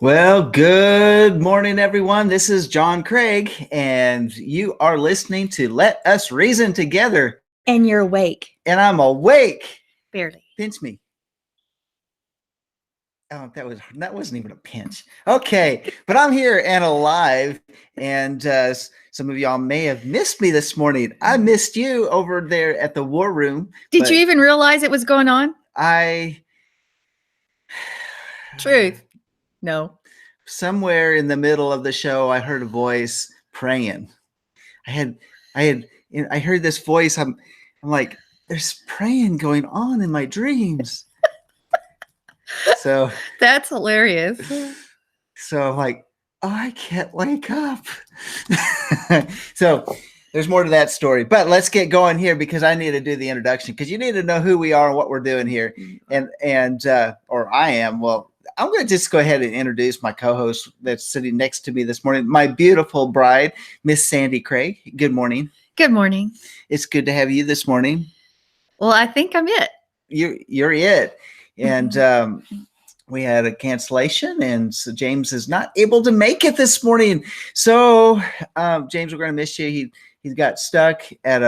Well, good morning, everyone. This is John Craig, and you are listening to Let Us Reason Together. And you're awake. And I'm awake. Barely. Pinch me. Oh, that wasn't even a pinch. Okay, but I'm here and alive, and some of y'all may have missed me this morning. I missed you over there at the war room. Did you even realize it was going on? Truth. No. Somewhere in the middle of the show, I heard a voice praying. I heard this voice. I'm like, there's praying going on in my dreams. So that's hilarious. So I'm like, oh, I can't wake up. So there's more to that story, but let's get going here because I need to do the introduction because you need to know who we are and what we're doing here. Or I am. Well, I'm going to just go ahead and introduce my co-host that's sitting next to me this morning, my beautiful bride, Miss Sandi Craig. Good morning. Good morning. It's good to have you this morning. Well, I think I'm it. You're it. And we had a cancellation, and so James is not able to make it this morning. So, James, we're going to miss you. He got stuck at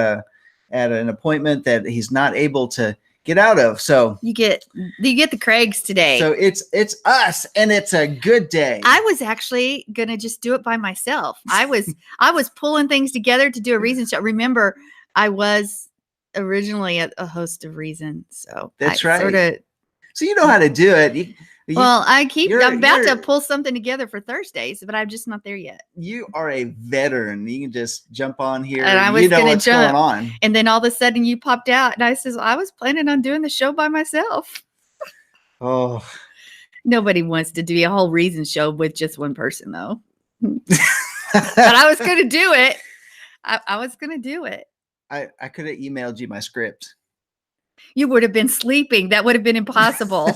an appointment that he's not able to get out of. So you get the Craigs today. So it's us, and it's a good day. I was actually gonna just do it by myself. I was pulling things together to do a Reason show. Remember, I was originally a host of Reason, so that's right. So you know how to do it. I'm about to pull something together for Thursdays, but I'm just not there yet. You are a veteran. You can just jump on here. And I was going to jump. Going on. And then all of a sudden you popped out, and I says, I was planning on doing the show by myself. Oh. Nobody wants to do a whole Reason show with just one person, though. But I was going to do it. I was going to do it. I could have emailed you my script. You would have been sleeping. That would have been impossible.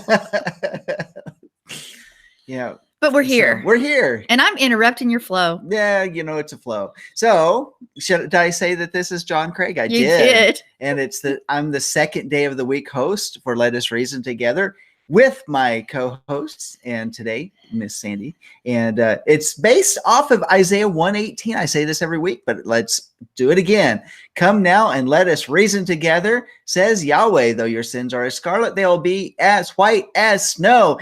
Yeah. But we're here. So we're here. And I'm interrupting your flow. Yeah, it's a flow. So did I say that this is John Craig? You did. And I'm the second day of the week host for Let Us Reason Together with my co-hosts, and today, Miss Sandi. And it's based off of Isaiah 1:18. I say this every week, but let's do it again. Come now and let us reason together, says Yahweh. Though your sins are as scarlet, they will be as white as snow.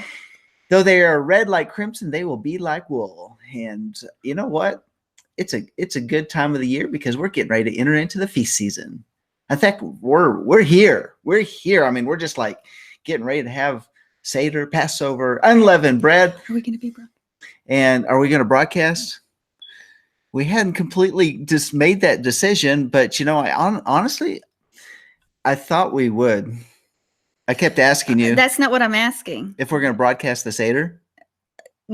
Though they are red like crimson, they will be like wool. And you know what? It's a good time of the year because we're getting ready to enter into the feast season. In fact, we're here. We're here. I mean, we're just like getting ready to have Seder, Passover, unleavened bread. Are we going to be broadcast? And are we going to broadcast? We hadn't completely just made that decision, but honestly, I thought we would. I kept asking you. That's not what I'm asking. If we're going to broadcast the Seder?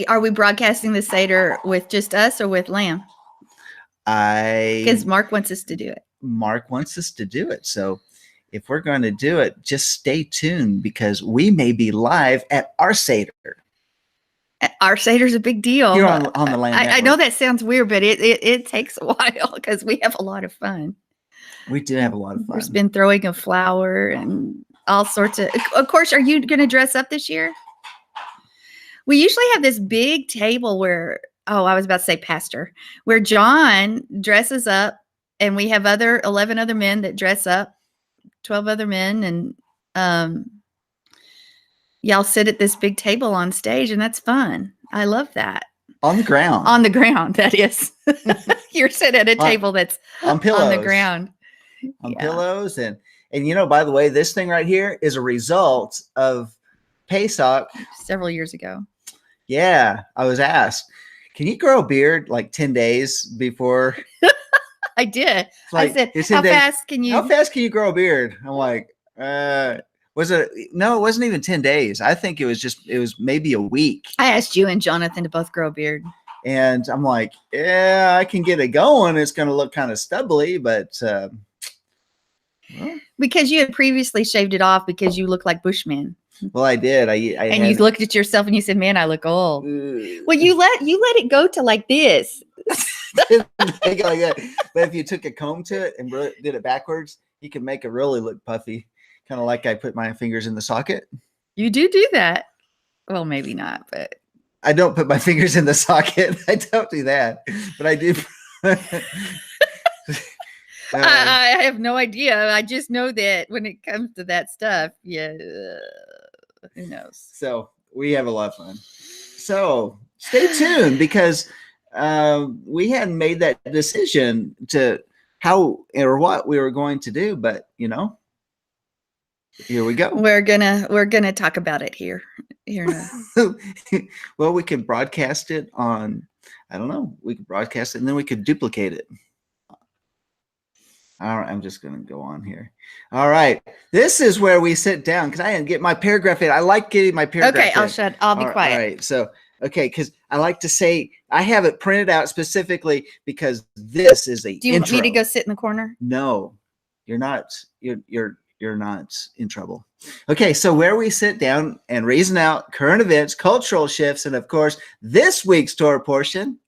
Are we broadcasting the Seder with just us or with Lamb? Because Mark wants us to do it. Mark wants us to do it. So if we're going to do it, just stay tuned because we may be live at our Seder. Our Seder's a big deal. You're on the Lamb Network. I know that sounds weird, but it takes a while because we have a lot of fun. We do have a lot of fun. There's been throwing of flour and all sorts of course, are you going to dress up this year? We usually have this big table where, I was about to say pastor, where John dresses up and we have 11 other men that dress up, 12 other men. And y'all sit at this big table on stage and that's fun. I love that. On the ground. On the ground, that is. You're sitting at a table that's on pillows. On the ground. On pillows. And by the way, this thing right here is a result of Pesach. Several years ago. Yeah. I was asked, can you grow a beard like 10 days before? I did. Like, I said, how fast can you grow a beard? I'm like, was it? No, it wasn't even 10 days. I think it was maybe a week. I asked you and Jonathan to both grow a beard. And I'm like, yeah, I can get it going. It's going to look kind of stubbly, but because you had previously shaved it off because you look like Bushman. Well, I did. You looked at yourself and you said, "Man, I look old." Well, you let it go to like this. Like that. But if you took a comb to it and did it backwards, you could make it really look puffy, kind of like I put my fingers in the socket. You do that. Well, maybe not, but I don't put my fingers in the socket. I don't do that, but I do. I have no idea. I just know that when it comes to that stuff, yeah, who knows? So we have a lot of fun. So stay tuned because we hadn't made that decision to how or what we were going to do, but here we go. We're gonna talk about it here. Well, we could broadcast it on. I don't know. We could broadcast it and then we could duplicate it. All right, I'm just going to go on here. All right, this is where we sit down because I didn't get my paragraph in. I like getting my paragraph. Okay, I'll be quiet. All right, so because I like to say I have it printed out specifically because this is a. Do you want me to go sit in the corner? No, you're not. You're not in trouble. Okay, so where we sit down and reason out current events, cultural shifts, and of course this week's Torah portion,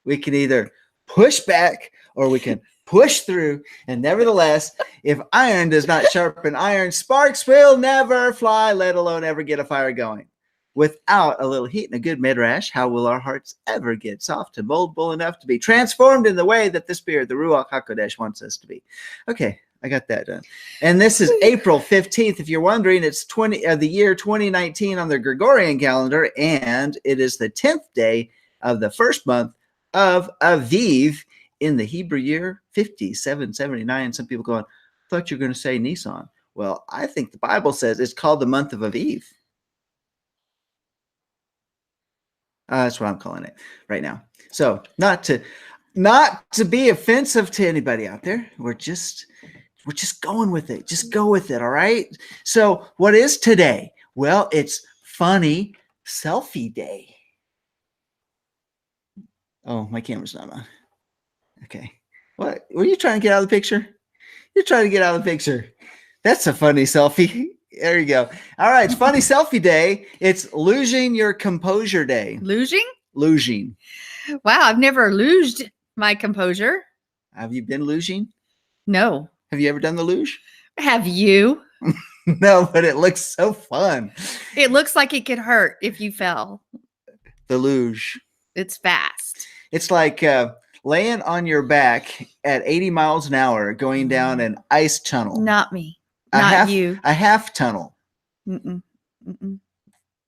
we can either push back or we can push through. And nevertheless, if iron does not sharpen iron, sparks will never fly, let alone ever get a fire going. Without a little heat and a good midrash, how will our hearts ever get soft and moldable enough to be transformed in the way that the Spirit, the Ruach HaKodesh, wants us to be? Okay, I got that done. And this is April 15th. If you're wondering, it's the year 2019 on the Gregorian calendar, and it is the 10th day of the first month of Aviv in the Hebrew year 5779. Some people going, I thought you were going to say Nisan. Well, I think the Bible says it's called the month of Aviv. That's what I'm calling it right now. So not to be offensive to anybody out there. We're just going with it. Just go with it. All right. So what is today? Well, it's funny selfie day. Oh, my camera's not on. Okay. What? Were you trying to get out of the picture? You're trying to get out of the picture. That's a funny selfie. There you go. All right. It's funny selfie day. It's losing your composure day. Losing? Losing. Wow. I've never lost my composure. Have you been losing? No. Have you ever done the luge? Have you? No, but it looks so fun. It looks like it could hurt if you fell. The luge. It's fast. It's like laying on your back at 80 miles an hour going down an ice tunnel. Not me. Not you. A half tunnel. Mm-mm. Mm-mm.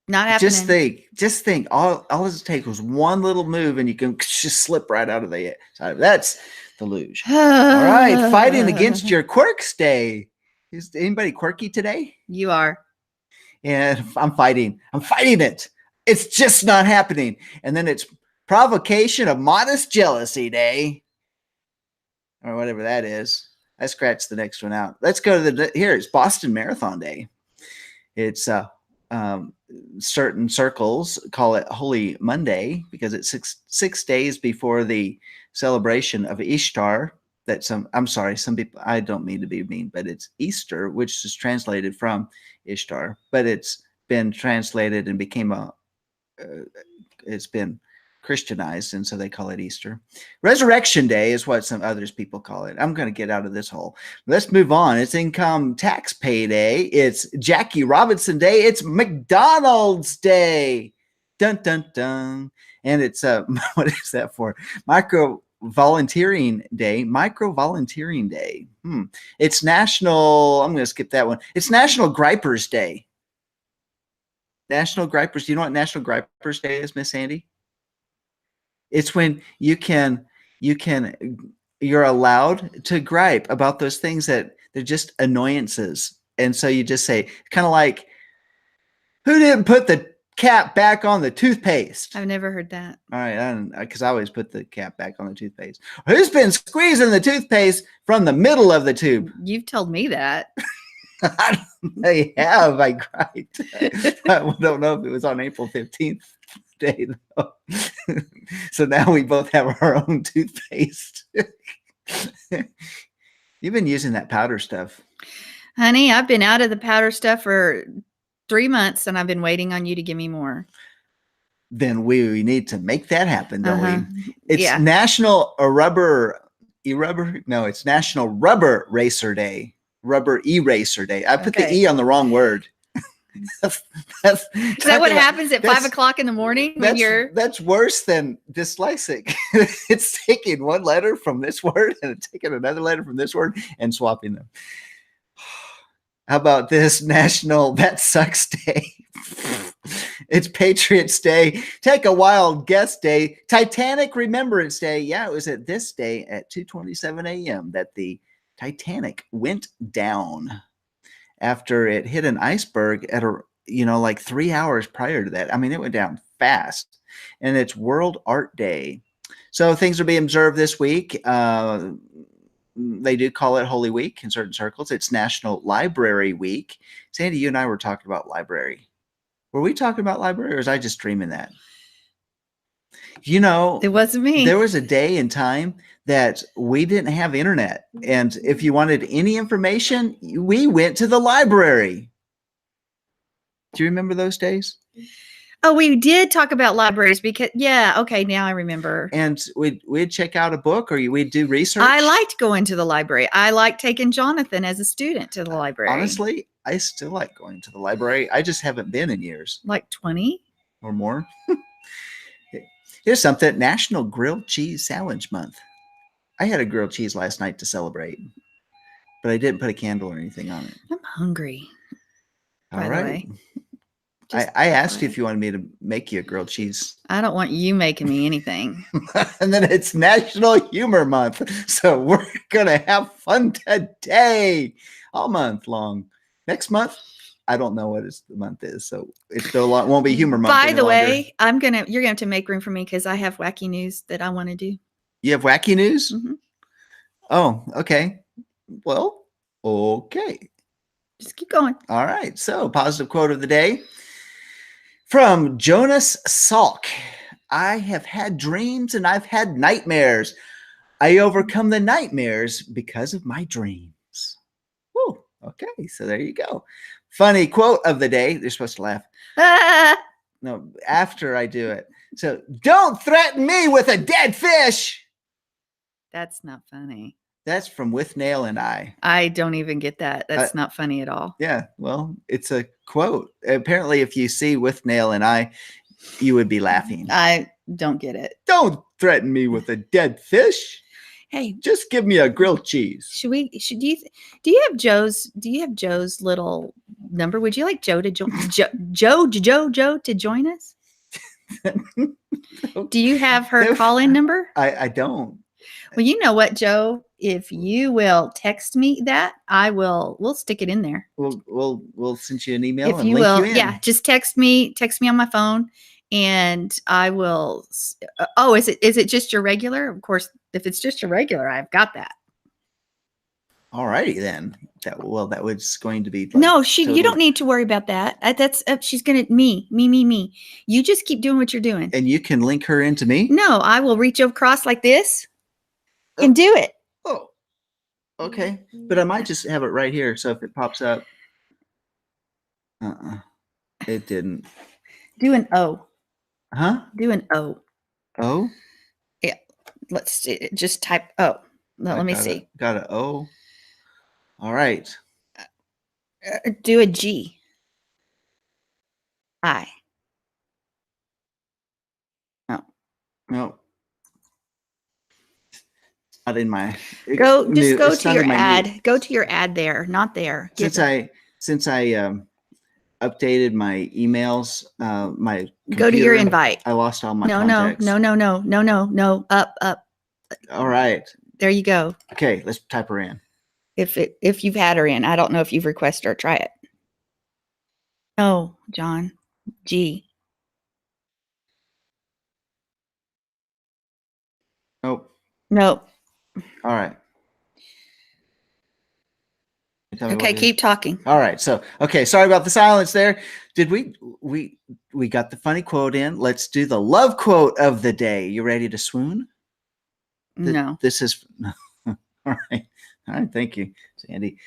Not happening. Just think. All it takes was one little move and you can just slip right out of the side. That's the luge. All right. Fighting against your quirks day. Is anybody quirky today? You are. And I'm fighting it. It's just not happening. And then it's provocation of modest jealousy day, or whatever that is. I scratched the next one out. Let's go to here. It's Boston Marathon Day. It's certain circles call it Holy Monday because it's six days before the celebration of Ishtar. Some people, I don't mean to be mean, but it's Easter, which is translated from Ishtar, but it's been translated and it's been Christianized, and so they call it Easter. Resurrection Day is what some others people call it. I'm going to get out of this hole. Let's move on. It's Income Tax Payday. It's Jackie Robinson Day. It's McDonald's Day. Dun, dun, dun. And it's, what is that for? Micro Volunteering Day. It's National, I'm going to skip that one. It's National Gripers Day. National Gripers. Do you know what National Gripers Day is, Miss Sandi? It's when you're allowed to gripe about those things that they're just annoyances. And so you just say, kind of like, who didn't put the cap back on the toothpaste? I've never heard that. All right, because I always put the cap back on the toothpaste. Who's been squeezing the toothpaste from the middle of the tube? You've told me that. I have. I griped. I don't know if it was on April 15th. Day though. So now we both have our own toothpaste. You've been using that powder stuff. Honey, I've been out of the powder stuff for 3 months and I've been waiting on you to give me more. Then we need to make that happen, don't we? It's Yeah. National it's National Rubber Racer Day. Rubber Eraser Day. I put the E on the wrong word. Is that what happens at 5 o'clock in the morning when you're? That's worse than dyslexic. It's taking one letter from this word and taking another letter from this word and swapping them. How about this National That Sucks Day? It's Patriots Day. Take a Wild Guess Day. Titanic Remembrance Day. Yeah, it was at this day at 2:27 a.m. that the Titanic went down after it hit an iceberg at like 3 hours prior to that. I mean, it went down fast. And it's World Art Day. So things are being observed this week. They do call it Holy Week in certain circles. It's National Library Week. Sandy, you and I were talking about library. Were we talking about library, or was I just dreaming that? It wasn't me. There was a day and time that we didn't have internet. And if you wanted any information, we went to the library. Do you remember those days? Oh, we did talk about libraries because, okay, now I remember. And we'd check out a book or we'd do research. I liked going to the library. I liked taking Jonathan as a student to the library. Honestly, I still like going to the library. I just haven't been in years. Like 20? Or more. Here's something. National Grilled Cheese Sandwich Month. I had a grilled cheese last night to celebrate, but I didn't put a candle or anything on it. I'm hungry. All right. I asked you if you wanted me to make you a grilled cheese. I don't want you making me anything. And then it's National Humor Month. So we're going to have fun today all month long. Next month, I don't know what the month is. So it still won't be Humor Month. By the way, you're going to have to make room for me because I have wacky news that I want to do. You have wacky news? Mm-hmm. Oh, okay. Well, okay. Just keep going. All right. So positive quote of the day. From Jonas Salk, I have had dreams and I've had nightmares. I overcome the nightmares because of my dreams. Woo, okay, so there you go. Funny quote of the day. They're supposed to laugh. No, after I do it. So, don't threaten me with a dead fish. That's not funny. That's from With Nail and I. I don't even get that. That's not funny at all. Yeah, well, it's a quote. Apparently, if you see With Nail and I, you would be laughing. I don't get it. Don't threaten me with a dead fish. Hey, just give me a grilled cheese. Do you have Joe's little number? Would you like Joe to join Joe to join us? Do you have her call-in number? I don't. Well, you know what, Joe? If you will text me that, we'll stick it in there. We'll send you an email if you will. Yeah, just text me on my phone and I will. Oh, is it just your regular? Of course, if it's just your regular, I've got that. All righty then. That was going to be. Like, no, you don't need to worry about that. That's she's gonna me. You just keep doing what you're doing. And you can link her into me. No, I will reach across like this and do it. Oh, okay. But I might just have it right here. So if it pops up, it didn't. Do an O. Huh? Do an O. O? Yeah. Let's see. Just type O. Let me see. Got an O. All right. Do a G. I. No. Not in my. Go to your ad. Go to your ad there, not there. Since I updated my emails, my computer, go to your invite. I lost all my contacts. No. Up. All right. There you go. Okay, let's type her in. If you've had her in, I don't know if you've requested her. Try it. Oh, John. G. Nope. All right. Okay, keep talking. All right. So, okay, sorry about the silence there. Did we got the funny quote in? Let's do the love quote of the day. You ready to swoon? No. This is all right. All right, thank you, Sandy.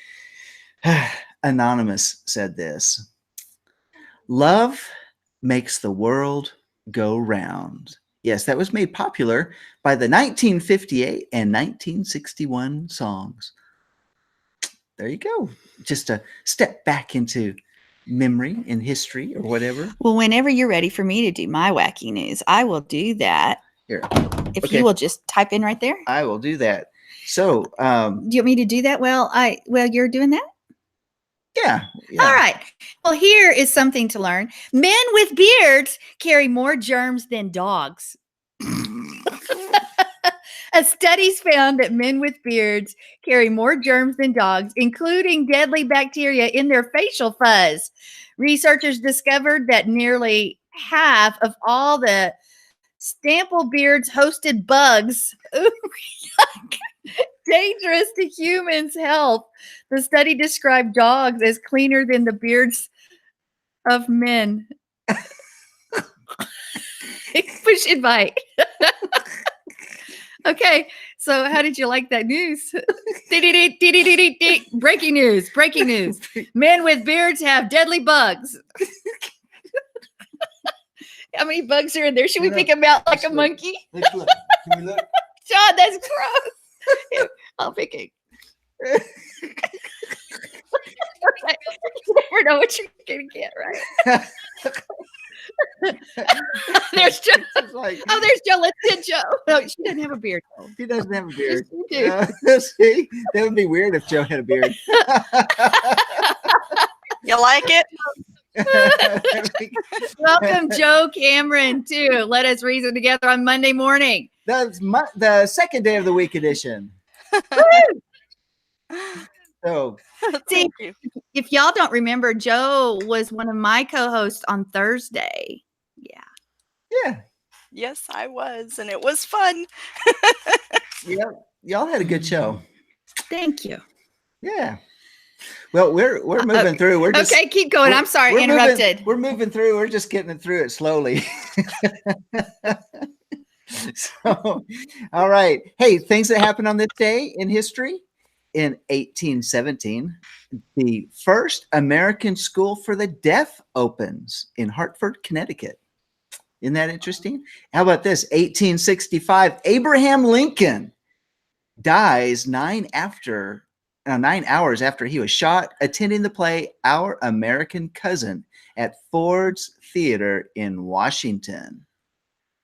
Anonymous said this. Love makes the world go round. Yes, that was made popular by the 1958 and 1961 songs. There you go. Just a step back into memory in history or whatever? Well, whenever you're ready for me to do my wacky news, I will do that. Here. If you will just type in right there. I will do that. So, do you want me to do that? Well, you're doing that? Yeah. All right. Well, here is something to learn. Men with beards carry more germs than dogs. A study's found that men with beards carry more germs than dogs, including deadly bacteria in their facial fuzz. Researchers discovered that nearly half of all the Stample beards hosted bugs dangerous to humans' health. The study described dogs as cleaner than the beards of men. Push invite. Okay, so how did you like that news? Breaking news. Breaking news. Men with beards have deadly bugs. How many bugs are in there? Should we pick them out like a monkey? Let's look. Can we look? John, that's gross. Here, I'll pick it. You never know what you're going to get, right? There's Joe. There's Joe. Let's get Joe. No, she doesn't have a beard. She doesn't have a beard. Yes, you do. See, that would be weird if Joe had a beard. You like it? Welcome, Joe Cameron, to Let Us Reason Together on Monday morning. That's the second day of the week edition. So, see, if y'all don't remember, Joe was one of my co-hosts on Thursday. Yeah. Yes, I was, and it was fun. Yeah, y'all had a good show. Thank you. Yeah. Well, we're moving through. We're just, okay. Keep going. I'm sorry, interrupted. We're moving through. We're just getting through it slowly. So, all right. Hey, things that happened on this day in history. In 1817, the first American school for the deaf opens in Hartford, Connecticut. Isn't that interesting? How about this? 1865, Abraham Lincoln dies 9 hours after he was shot attending the play Our American Cousin at Ford's Theater in Washington.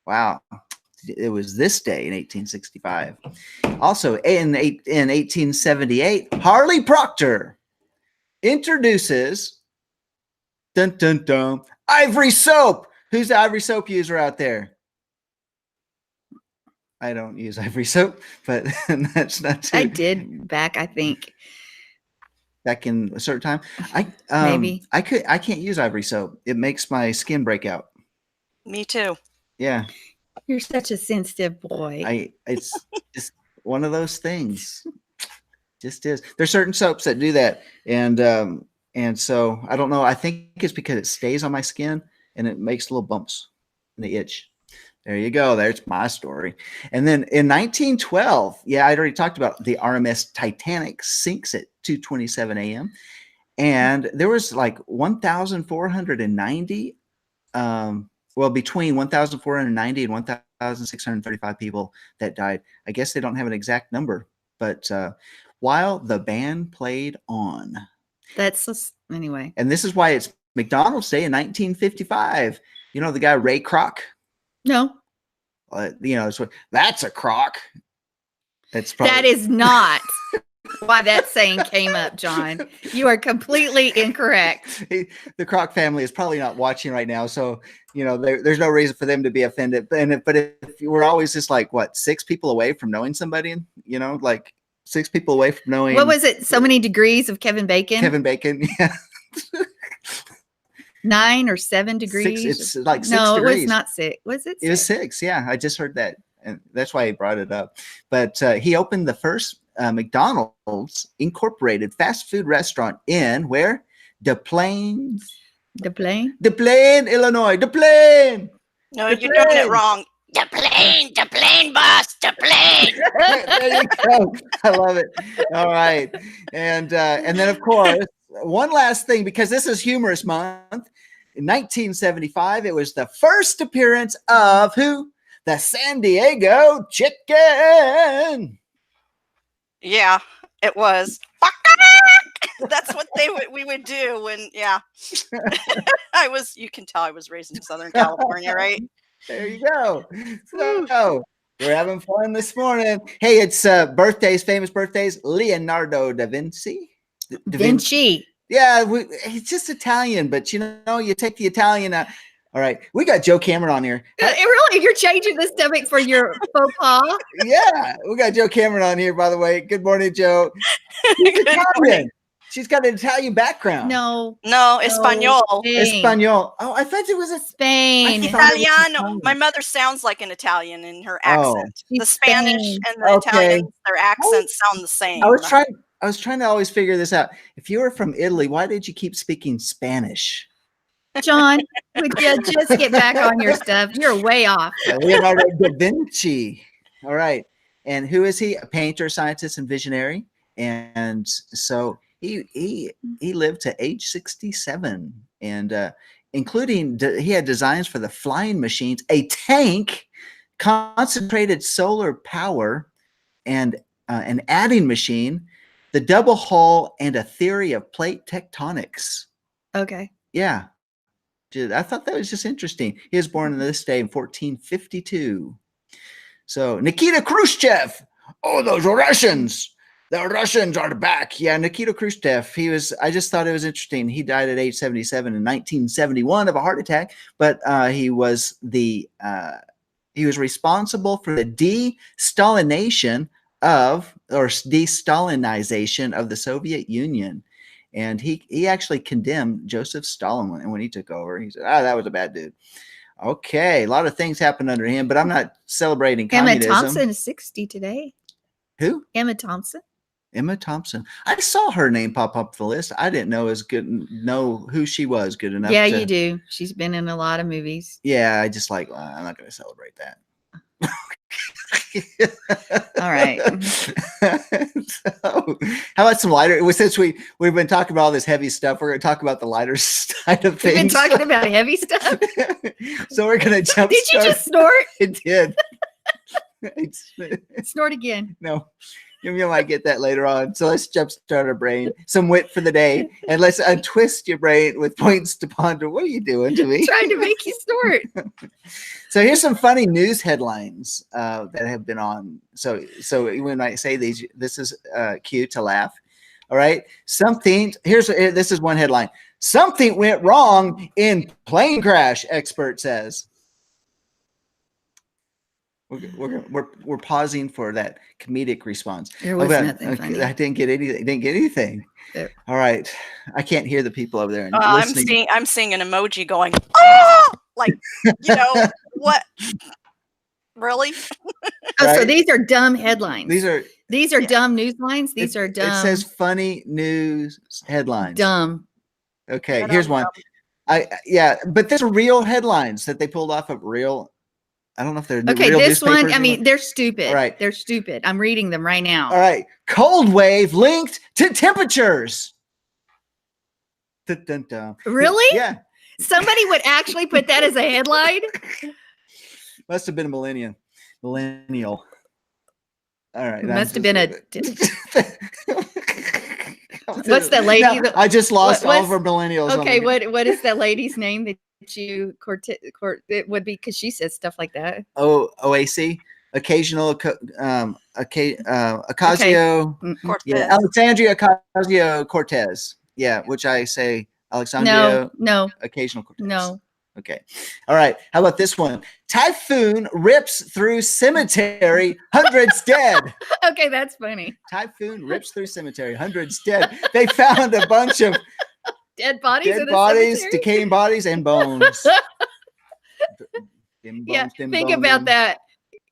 Wow. It was this day in 1865. Also, in 1878, Harley Procter introduces ivory soap. Who's the ivory soap user out there? I don't use ivory soap, but that's not too. I did back, I think. Back in a certain time. Maybe. I can't use ivory soap. It makes my skin break out. Me too. Yeah. You're such a sensitive boy. It's just one of those things. Just is. There's certain soaps that do that. And so I don't know. I think it's because it stays on my skin and it makes little bumps and they itch. There you go. There's my story. And then in 1912, I'd already talked about the RMS Titanic sinks at 2:27 a.m. And there was like 1,490 between 1,490 and 1,635 people that died. I guess they don't have an exact number, but while the band played on. That's just, anyway. And this is why it's McDonald's Day in 1955. You know the guy Ray Kroc? No. That's a crock. That is not why that saying came up, John. You are completely incorrect. The Kroc family is probably not watching right now, so there's no reason for them to be offended. But if we're always just like 6 people away from knowing somebody, like 6 people away from knowing. What was it? So many degrees of Kevin Bacon. Kevin Bacon, yeah. 9 or 7 degrees. It's like 6 no, degrees. It was not 6. Was it 6? It was 6. Yeah, I just heard that, and that's why he brought it up. But he opened the first McDonald's Incorporated fast food restaurant in where? Des Plaines, Illinois. Des Plaines. No, you're doing it wrong. Des Plaines, boss. Des Plaines. There you go. I love it. All right, and then of course one last thing, because this is Humorous Month. In 1975, it was the first appearance of who? The San Diego Chicken. Yeah, it was. That's what we would do when, you can tell I was raised in Southern California, right? There you go. So we're having fun this morning. Hey, it's famous birthdays. Leonardo da Vinci. Vinci. Yeah, it's just Italian, but you take the Italian out. All right, we got Joe Cameron on here. Really, you're changing the stomach for your faux pas? Yeah, we got Joe Cameron on here, by the way. Good morning, Joe. She's Italian. She's got an Italian background. No, Espanol. Espanol. Oh, I thought it was Spain. Italiano. My mother sounds like an Italian in her accent. The Spanish and the Italian, their accents sound the same. I was trying to always figure this out. If you were from Italy, why did you keep speaking Spanish? John, would you just get back on your stuff? You're way off. Leonardo da Vinci. All right. And who is he? A painter, scientist, and visionary. And so he lived to age 67, and including he had designs for the flying machines, a tank, concentrated solar power, and an adding machine, the double hull, and a theory of plate tectonics. Okay. Yeah. I thought that was just interesting. He was born on this day in 1452. So Nikita Khrushchev. Oh, those Russians. The Russians are back. Yeah, Nikita Khrushchev. I just thought it was interesting. He died at age 77 in 1971 of a heart attack, but he was responsible for the de-Stalinization of the Soviet Union. And he actually condemned Joseph Stalin when he took over. He said, that was a bad dude. Okay, a lot of things happened under him, but I'm not celebrating communism. Emma Thompson is 60 today. Who? Emma Thompson. Emma Thompson. I saw her name pop up the list. I didn't know who she was good enough. Yeah, you do. She's been in a lot of movies. Yeah, I just I'm not going to celebrate that. All right. So, how about some lighter? Since we've been talking about all this heavy stuff, we're going to talk about the lighter side of things. We've been talking about heavy stuff. So we're going to jump. Did you just snort? It did. Snort again. No. You might get that later on. So let's jumpstart our brain. Some wit for the day. And let's untwist your brain with points to ponder. What are you doing to me? Trying to make you snort. So here's some funny news headlines that have been on. So when I say these, this is cue to laugh. All right. This is one headline. Something went wrong in plane crash, expert says. We're pausing for that comedic response. There was nothing funny. I didn't get anything. There. All right. I can't hear the people over there. I'm seeing an emoji going, oh, like, what? Really? Right? So these are dumb headlines. These are dumb news lines. These are dumb. It says funny news headlines. Dumb. Okay, here's one. But these are real headlines that they pulled off of real. I don't know if they're real this one, newspapers. they're stupid. All right. They're stupid. I'm reading them right now. All right. Cold wave linked to temperatures. Dun, dun, dun. Really? Yeah. Somebody would actually put that as a headline? Must have been a millennial. All right. Must have been What's that lady? No, I just lost all of our millennials. Okay, what is that lady's name that you court? It would be because she says stuff like that. OAC, occasional, Ocasio, Cortez. Alexandria Ocasio Cortez. Yeah, which I say Alexandria. No. Occasional Cortez. No. Okay. All right. How about this one? Typhoon rips through cemetery, hundreds dead. Okay, that's funny. Typhoon rips through cemetery, hundreds dead. They found a bunch of dead bodies, decaying bodies, and bones. Think about that.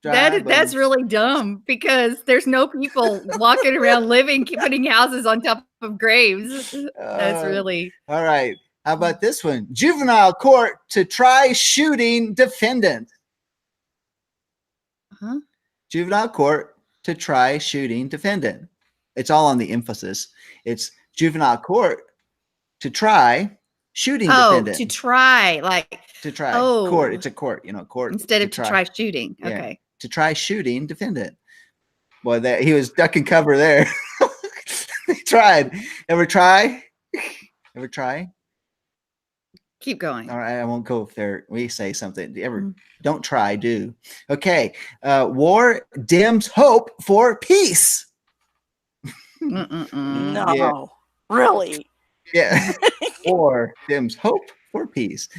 That's really dumb because there's no people walking around putting houses on top of graves. That's really all right. How about this one? Juvenile court to try shooting defendant. Huh? Juvenile court to try shooting defendant. It's all on the emphasis. It's juvenile court to try shooting defendant. To try, like to try. Court. It's a court, court. Instead of to try shooting. Okay. Yeah, to try shooting defendant. Boy, he was duck and cover there. tried. Ever try? Ever try? Keep going. All right, I won't go if we say something. Don't try, do. Okay. War dims hope for peace. No, Yeah. really. Yeah. War dims hope for peace.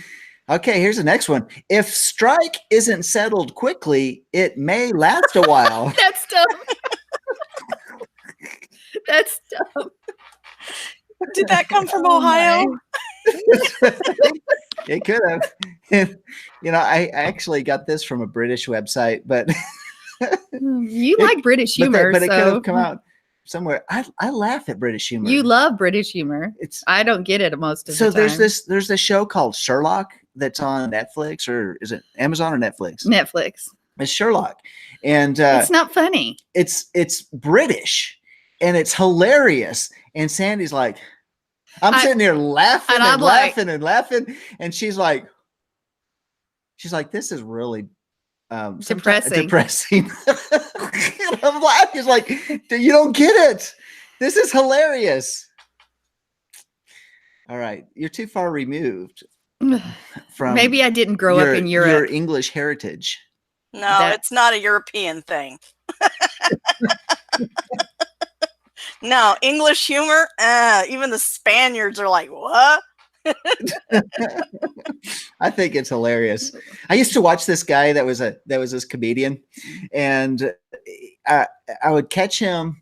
Okay, here's the next one. If strike isn't settled quickly, it may last a while. That's dumb. That's dumb. Did that come from Ohio? It could have. I actually got this from a British website, but you like British humor, but it could have come out somewhere. I laugh at British humor. You love British humor. I don't get it most of the time. So there's this show called Sherlock that's on Netflix, or is it Amazon or Netflix? Netflix. It's Sherlock, and it's not funny. It's British, and it's hilarious. And Sandy's like, I'm sitting here laughing and laughing and laughing, and she's like, this is really depressing. And I'm laughing. It's like, you don't get it. This is hilarious. All right, you're too far removed from. Maybe I didn't grow up in Europe. Your English heritage. No, it's not a European thing. No, English humor, even the Spaniards are like, what? I think it's hilarious. I used to watch this guy that was this comedian, and I would catch him.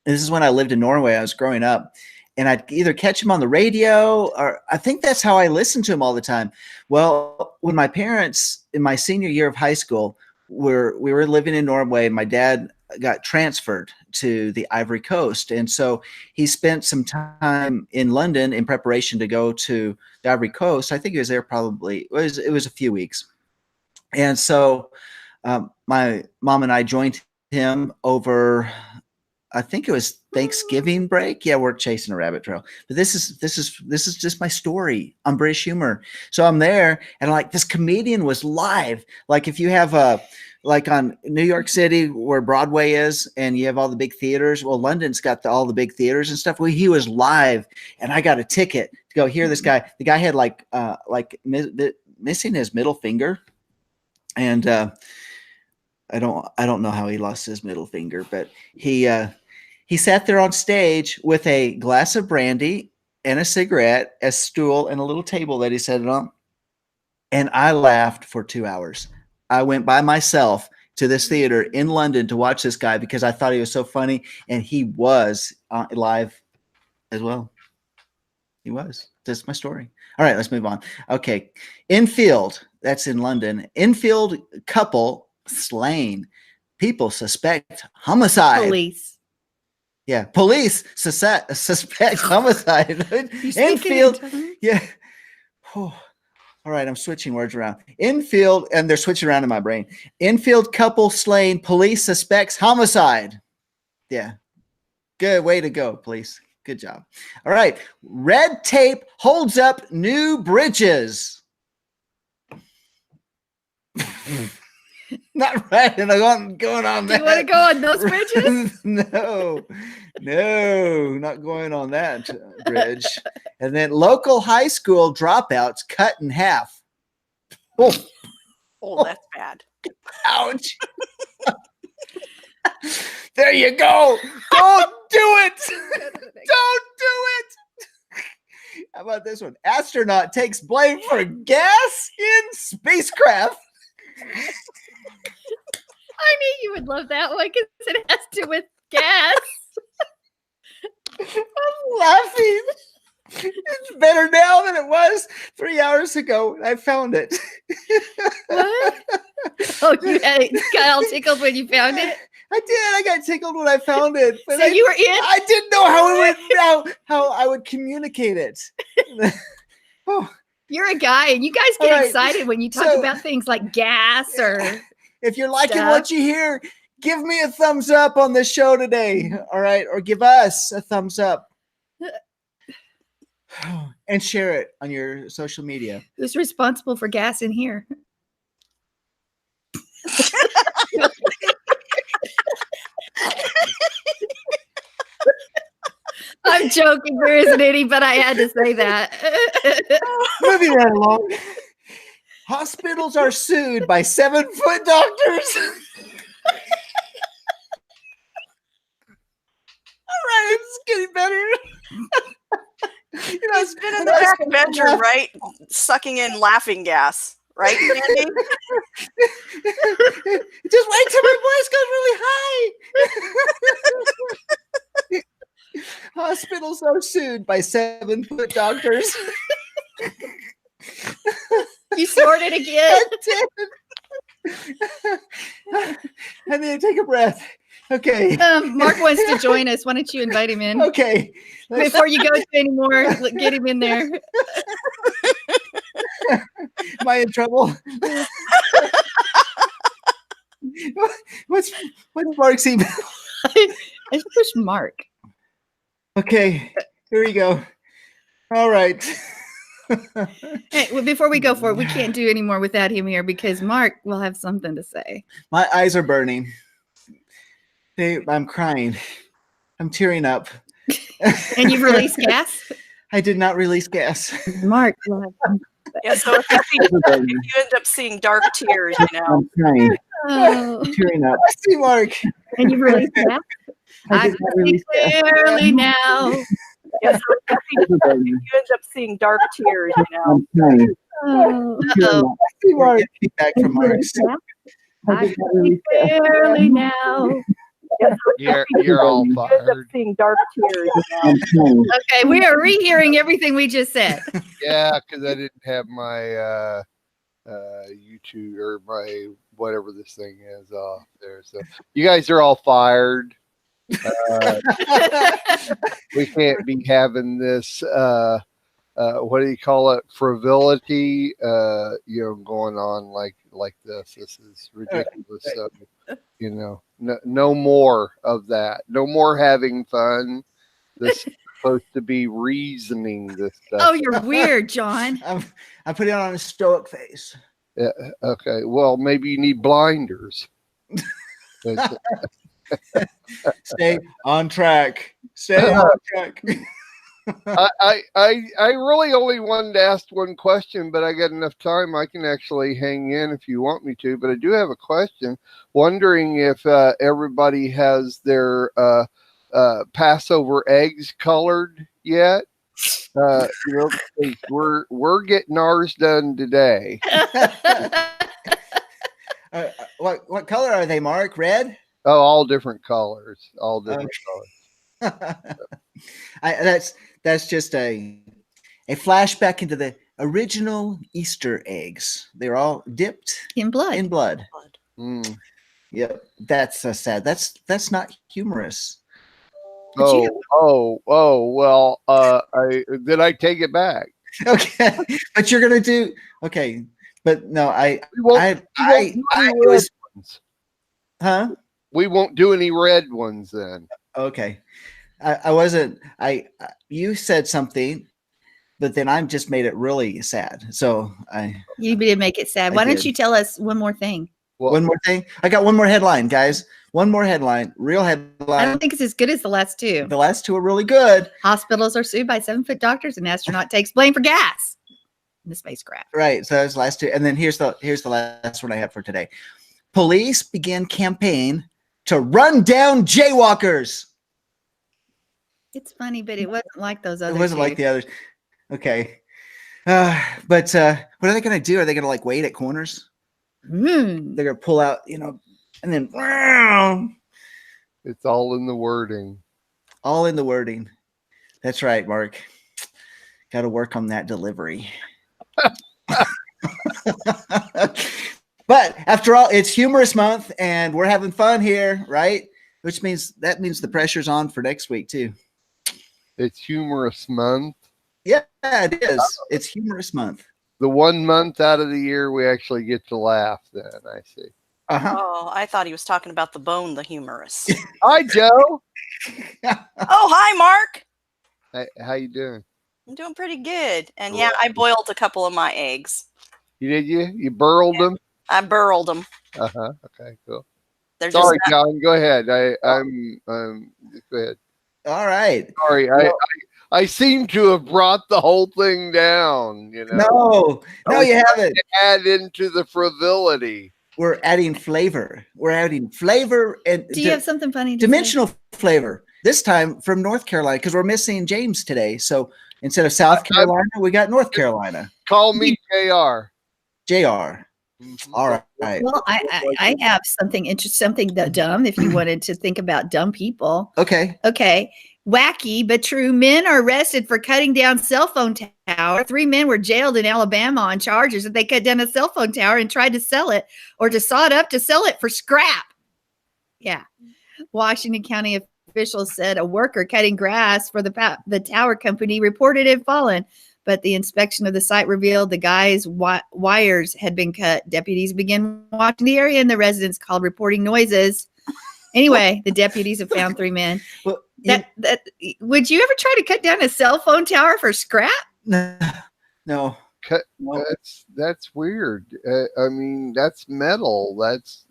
This is when I lived in Norway. I was growing up, and I'd either catch him on the radio, or I think that's how I listened to him all the time. Well, when my parents, in my senior year of high school, we were living in Norway, and my dad got transferred to the Ivory Coast. And so he spent some time in London in preparation to go to the Ivory Coast. I think he was there it was a few weeks. And so my mom and I joined him over, I think it was Thanksgiving break. Yeah, we're chasing a rabbit trail. But this is just my story on British humor. So I'm there, and like this comedian was live. Like if you have like on New York City where Broadway is, and you have all the big theaters. Well, London's got all the big theaters and stuff. Well, he was live, and I got a ticket to go hear this guy. The guy had missing his middle finger, and I don't know how he lost his middle finger, but he sat there on stage with a glass of brandy and a cigarette, a stool, and a little table that he sat on, and I laughed for 2 hours. I went by myself to this theater in London to watch this guy because I thought he was so funny, and he was live as well. He was. That's my story. All right, let's move on. Okay. Enfield, that's in London. Enfield couple slain. People suspect homicide. Police. Yeah, police suspect homicide. Enfield. Yeah. Oh. All right, I'm switching words around. Enfield, and they're switching around in my brain. Enfield couple slain. Police suspects homicide. Yeah. Good way to go, police. Good job. All right. Red tape holds up new bridges. Not right. And I'm going on that. Do you want to go on those bridges? No, not going on that bridge. And then local high school dropouts cut in half. Oh, that's bad. Ouch. There you go. Don't do it. Don't do it. How about this one? Astronaut takes blame for gas in spacecraft. I knew you would love that one because it has to do with gas. I'm laughing. It's better now than it was 3 hours ago. I found it. What? Oh, you got all tickled when you found it? I did. I got tickled when I found it. So you were in? I didn't know how I would communicate it. Oh. You're a guy, and you guys get excited when you talk about things like gas or. If you're liking what you hear, give me a thumbs up on this show today. All right. Or give us a thumbs up. And share it on your social media. Who's responsible for gas in here? I'm joking. There isn't any, but I had to say that. Moving right along. Hospitals are sued by 7-foot doctors. All right, it's getting better. He's been in the back bedroom, right? Sucking in laughing gas. Right, Sandy? Just wait till my voice goes really high. Hospitals are sued by 7-foot doctors. You snorted again. I need to take a breath. Okay. Mark wants to join us. Why don't you invite him in? Okay. Before you go anymore, get him in there. Am I in trouble? What's Mark's email? I just pushed Mark. Okay, here we go. All right. Hey, well, before we go for it, we can't do any more without him here because Mark will have something to say. My eyes are burning. I'm crying. I'm tearing up. And you've released gas? I did not release gas. Mark will have something. Yeah, so if you end up seeing dark tears, I'm crying. Oh. I'm tearing up. I see Mark. And you've released gas? I see clearly now. Yeah, so if you end up seeing dark tears, I'm crying. Oh. I see Mark. Feedback from Mark. I see clearly now. You're all fired. Seeing dark tears. Okay, we are rehearing everything we just said. Yeah, because I didn't have my YouTube or my whatever this thing is off there. So you guys are all fired. We can't be having this. What do you call it? Frivolity. Going on like this. This is ridiculous. So, no more of that. No more having fun. This is supposed to be reasoning this stuff. Oh, you're weird, John. I'm putting on a stoic face. Yeah, okay. Well, maybe you need blinders. Stay on track. Stay on track. I really only wanted to ask one question, but I got enough time. I can actually hang in if you want me to. But I do have a question. Wondering if everybody has their Passover eggs colored yet. We're getting ours done today. What color are they, Mark? Red? Oh, all different colors. All different colors. That's just a flashback into the original Easter eggs. They're all dipped In blood. in blood. Mm. Yep, that's sad. That's not humorous. Well, then I take it back. Okay, but you're gonna do okay. But no, huh? We won't do any red ones then. Okay, I wasn't. You said something, but then I just made it really sad. So You did make it sad. Why don't you tell us one more thing? Well, one more thing. I got one more headline, guys. One more headline. Real headline. I don't think it's as good as the last two. The last two are really good. Hospitals are sued by 7-foot doctors, and astronaut takes blame for gas in the spacecraft. Right. So that's the last two. And then here's the last one I have for today. Police begin campaign to run down jaywalkers. It's funny, but it wasn't like those others. It wasn't like the others. Okay. But what are they going to do? Are they going to wait at corners? They're going to pull out, and then it's all in the wording. All in the wording. That's right, Mark. Got to work on that delivery. But after all, it's humorous month and we're having fun here, right? Which means the pressure's on for next week too. It's humorous month. Yeah, it is. It's humorous month. The 1 month out of the year we actually get to laugh then, I see. Uh-huh. Oh, I thought he was talking about the bone, the humorous. Hi, Joe. Oh, hi, Mark. Hey, how you doing? I'm doing pretty good. And yeah, I boiled a couple of my eggs. You did you? You burled them? I burled them. Okay, cool. They're Sorry, just John. Go ahead. I'm go ahead. All right. Sorry, Well, I seem to have brought the whole thing down. No, you haven't. Add into the frivolity. We're adding flavor. We're adding flavor and Do you have something funny to dimensional flavor this time from North Carolina because we're missing James today. So instead of South Carolina, we got North Carolina. Call me JR. JR. All right. Well, I have something interesting, something dumb. If you wanted to think about dumb people. Okay. Wacky but true. Men are arrested for cutting down cell phone tower. 3 men were jailed in Alabama on charges that they cut down a cell phone tower and tried to sell it or to saw it up to sell it for scrap. Yeah. Washington County officials said a worker cutting grass for the tower company reported it had fallen, but the inspection of the site revealed the guy's wires had been cut. Deputies began watching the area and the residents called reporting noises. Anyway, the deputies have found 3 men. Well, Would you ever try to cut down a cell phone tower for scrap? No. That's weird. I mean, that's metal. That's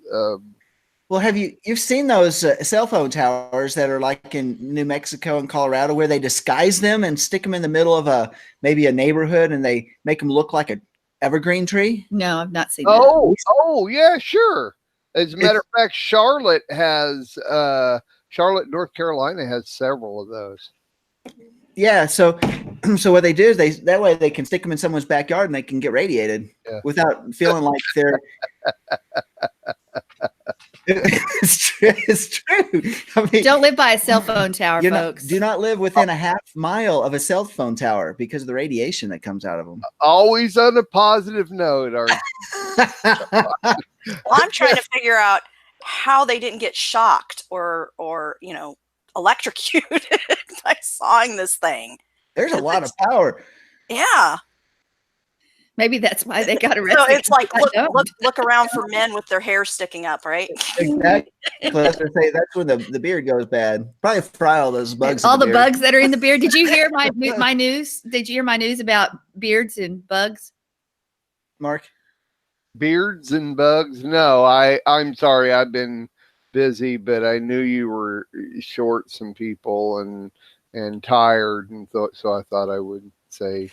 Well, you've seen those cell phone towers that are like in New Mexico and Colorado where they disguise them and stick them in the middle of maybe a neighborhood and they make them look like an evergreen tree? No, I've not seen that. Oh, yeah, sure. As a matter of fact, Charlotte, North Carolina has several of those. Yeah, so what they do is that way they can stick them in someone's backyard and they can get radiated without feeling like they're. It's true. I mean, don't live by a cell phone tower, folks. Do not live within a half mile of a cell phone tower because of the radiation that comes out of them. Always on a positive note, Well, I'm trying to figure out how they didn't get shocked or electrocuted by sawing this thing. There's a lot of power. Yeah. Maybe that's why they got arrested. So it's like look around for men with their hair sticking up, right? Exactly. That's when the beard goes bad. Probably fry all those bugs. All the bugs that are in the beard. Did you hear my news? Did you hear my news about beards and bugs? Mark? Beards and bugs? No, I'm sorry. I've been busy, but I knew you were short some people and tired, and so I thought I would say.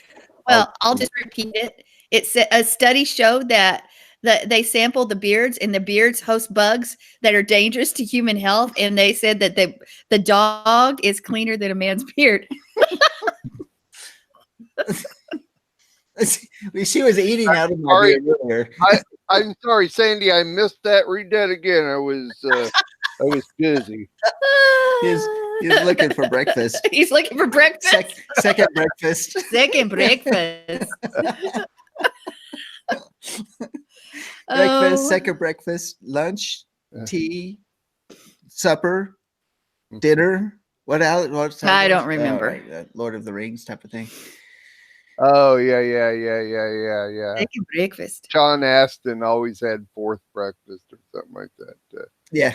Well, I'll just repeat it. It's a study showed that they sampled the beards, and the beards host bugs that are dangerous to human health. And they said that the dog is cleaner than a man's beard. She was eating out of my beard earlier. I'm sorry, Sandy. I missed that. Read that again. I was busy. He's looking for breakfast. He's looking for breakfast. Second breakfast. Second breakfast. Breakfast, second breakfast, lunch, tea, supper, dinner. What else? I don't remember. Lord of the Rings type of thing. Oh yeah. Second breakfast. John Aston always had fourth breakfast or something like that. Yeah.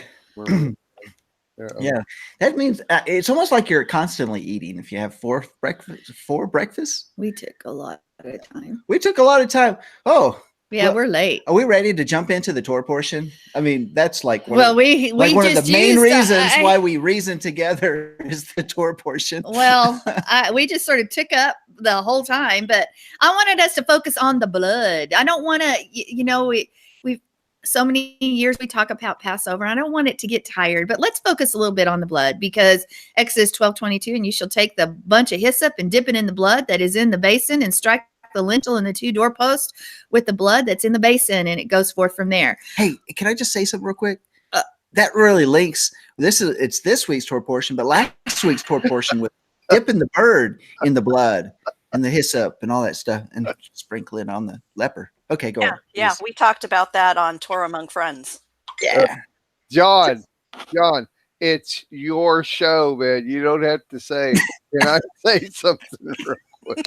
Yeah, that means it's almost like you're constantly eating if you have four breakfasts. We took a lot of time. Oh, yeah, well, we're late. Are we ready to jump into the Torah portion? I mean, that's like one of the main reasons why we reason together is the Torah portion. Well, we just sort of took up the whole time, but I wanted us to focus on the blood. I don't want to, we've so many years we talk about Passover. I don't want it to get tired, but let's focus a little bit on the blood, because Exodus 12:22, and you shall take the bunch of hyssop and dip it in the blood that is in the basin and strike the lintel and the 2 doorposts with the blood that's in the basin, and it goes forth from there. Hey, can I just say something real quick? That really links. It's this week's Torah portion, but last week's Torah portion with dipping the bird in the blood and the hyssop and all that stuff and sprinkling on the leper. Okay, go on. Yeah, we talked about that on Torah Among Friends. Yeah. John, it's your show, man. You don't have to say. Can I say something real quick?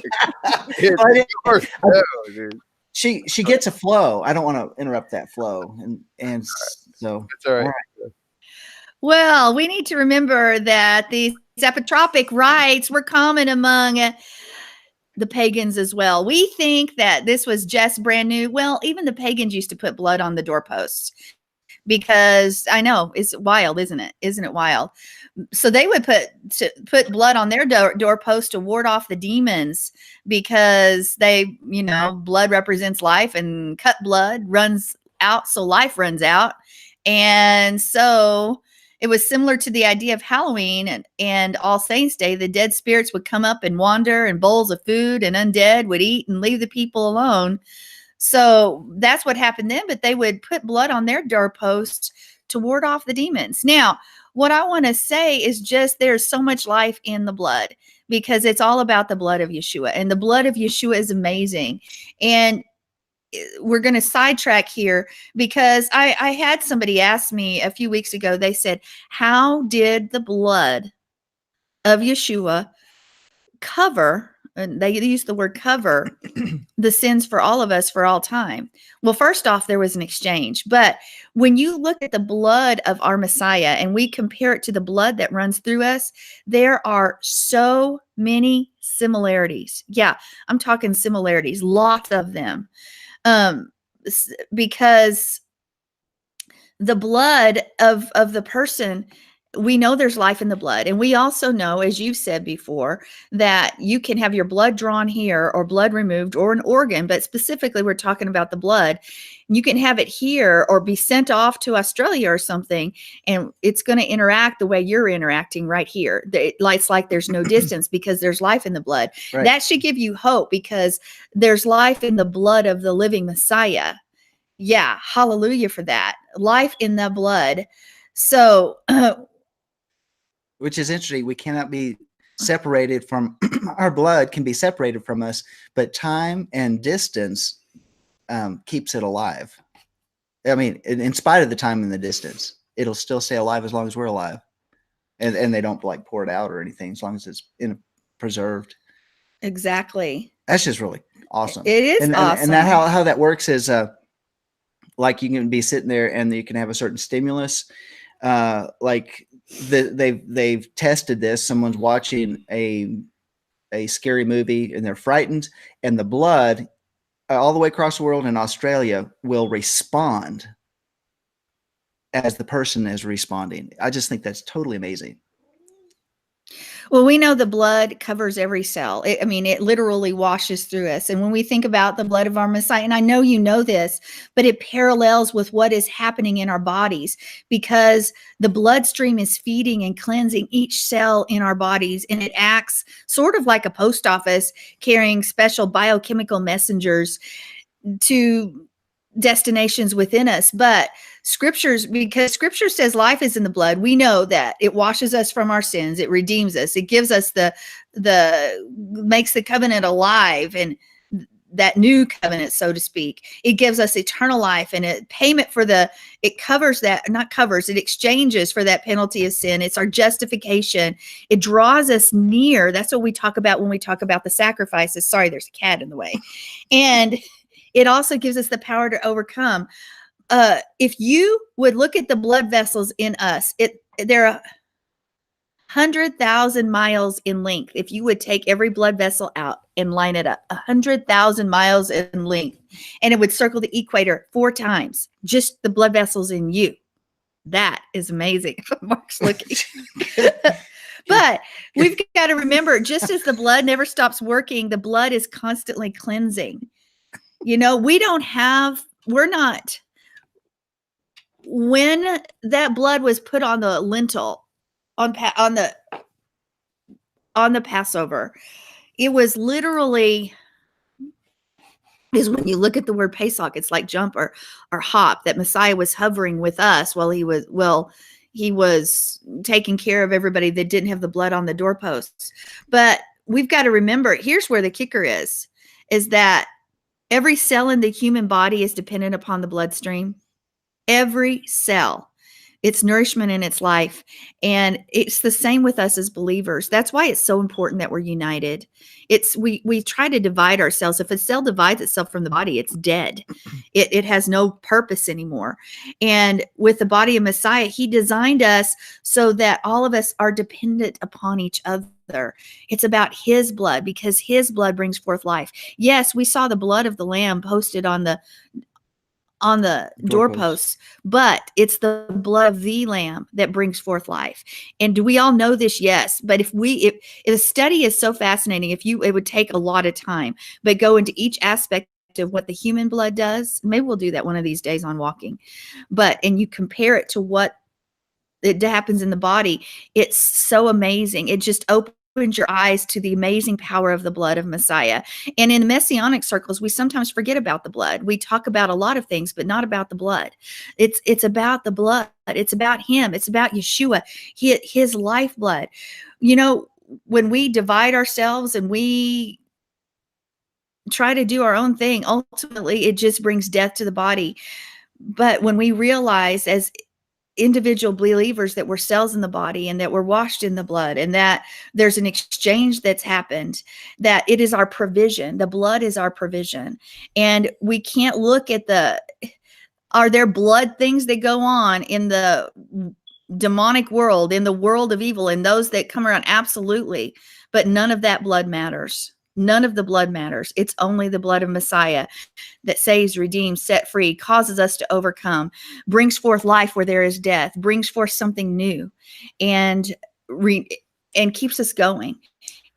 It's your show, dude. She gets a flow. I don't want to interrupt that flow, and so that's all right. Well, we need to remember that these epitropic rites were common among the pagans as well. We think that this was just brand new. Well, even the pagans used to put blood on the doorposts. because I know it's wild, isn't it? Isn't it wild? So they would put blood on their doorpost to ward off the demons, because they, blood represents life, and cut blood runs out, so life runs out. And so it was similar to the idea of Halloween and All Saints Day. The dead spirits would come up and wander, and bowls of food and undead would eat and leave the people alone. So that's what happened then, but they would put blood on their doorposts to ward off the demons. Now, what I want to say is just there's so much life in the blood, because it's all about the blood of Yeshua, and the blood of Yeshua is amazing. And we're going to sidetrack here, because I had somebody ask me a few weeks ago, they said, how did the blood of Yeshua cover, and they used the word cover, the sins for all of us for all time? Well, first off, there was an exchange. But when you look at the blood of our Messiah and we compare it to the blood that runs through us, there are so many similarities. Yeah, I'm talking similarities, lots of them. Because the blood of the person, we know there's life in the blood. And we also know, as you've said before, that you can have your blood drawn here or blood removed or an organ, but specifically we're talking about the blood. You can have it here or be sent off to Australia or something, and it's going to interact the way you're interacting right here. It's like there's no distance, because there's life in the blood. Right. That should give you hope, because there's life in the blood of the living Messiah. Yeah, hallelujah for that. Life in the blood. So, which is interesting. We cannot be separated from our blood can be separated from us, but time and distance keeps it alive. I mean, in spite of the time and the distance, it'll still stay alive as long as we're alive, and they don't like pour it out or anything, as long as it's preserved. Exactly. That's just really awesome. It is awesome. And that how that works is like you can be sitting there and you can have a certain stimulus. Like they've tested this. Someone's watching a scary movie and they're frightened, and the blood all the way across the world in Australia will respond as the person is responding. I just think that's totally amazing. Well, we know the blood covers every cell. It literally washes through us. And when we think about the blood of our Messiah, and I know you know this, but it parallels with what is happening in our bodies, because the bloodstream is feeding and cleansing each cell in our bodies. And it acts sort of like a post office carrying special biochemical messengers to destinations within us. But because scripture says life is in the blood, we know that it washes us from our sins, it redeems us, it gives us makes the covenant alive, and that new covenant, so to speak. It gives us eternal life, and it covers that, not covers, it exchanges for that penalty of sin. It's our justification. It draws us near. That's what we talk about when we talk about the sacrifices. Sorry, there's a cat in the way. And it also gives us the power to overcome. If you would look at the blood vessels in us, they're 100,000 miles in length. If you would take every blood vessel out and line it up, 100,000 miles in length, and it would circle the equator 4 times, just the blood vessels in you. That is amazing. Mark's looking. But we've got to remember, just as the blood never stops working, the blood is constantly cleansing. When that blood was put on the lintel on the Passover, it was literally, is when you look at the word Pesach, it's like jump or hop, that Messiah was hovering with us while he was taking care of everybody that didn't have the blood on the doorposts. But we've got to remember, here's where the kicker is that every cell in the human body is dependent upon the bloodstream. Every cell, its nourishment and its life. And it's the same with us as believers. That's why it's so important that we're united. We try to divide ourselves. If a cell divides itself from the body, it's dead. It has no purpose anymore. And with the body of Messiah, he designed us so that all of us are dependent upon each other. It's about his blood, because his blood brings forth life. Yes, we saw the blood of the lamb posted on on the doorposts, but it's the blood of the lamb that brings forth life. And do we all know this? Yes. But if the study is so fascinating, it would take a lot of time, but go into each aspect of what the human blood does. Maybe we'll do that one of these days on walking, and you compare it to what it happens in the body. It's so amazing. It just opens your eyes to the amazing power of the blood of Messiah. And in Messianic circles, we sometimes forget about the blood. We talk about a lot of things, but not about the blood. It's about the blood. It's about him. It's about Yeshua, his lifeblood. You know, when we divide ourselves and we try to do our own thing, ultimately it just brings death to the body. But when we realize as individual believers that we're cells in the body and that we're washed in the blood and that there's an exchange that's happened, that it is our provision. The blood is our provision. And we can't look at are there blood things that go on in the demonic world, in the world of evil, and those that come around? Absolutely. But none of that blood matters. None of the blood matters. It's only the blood of Messiah that saves, redeems, set free, causes us to overcome, brings forth life where there is death, brings forth something new, and keeps us going.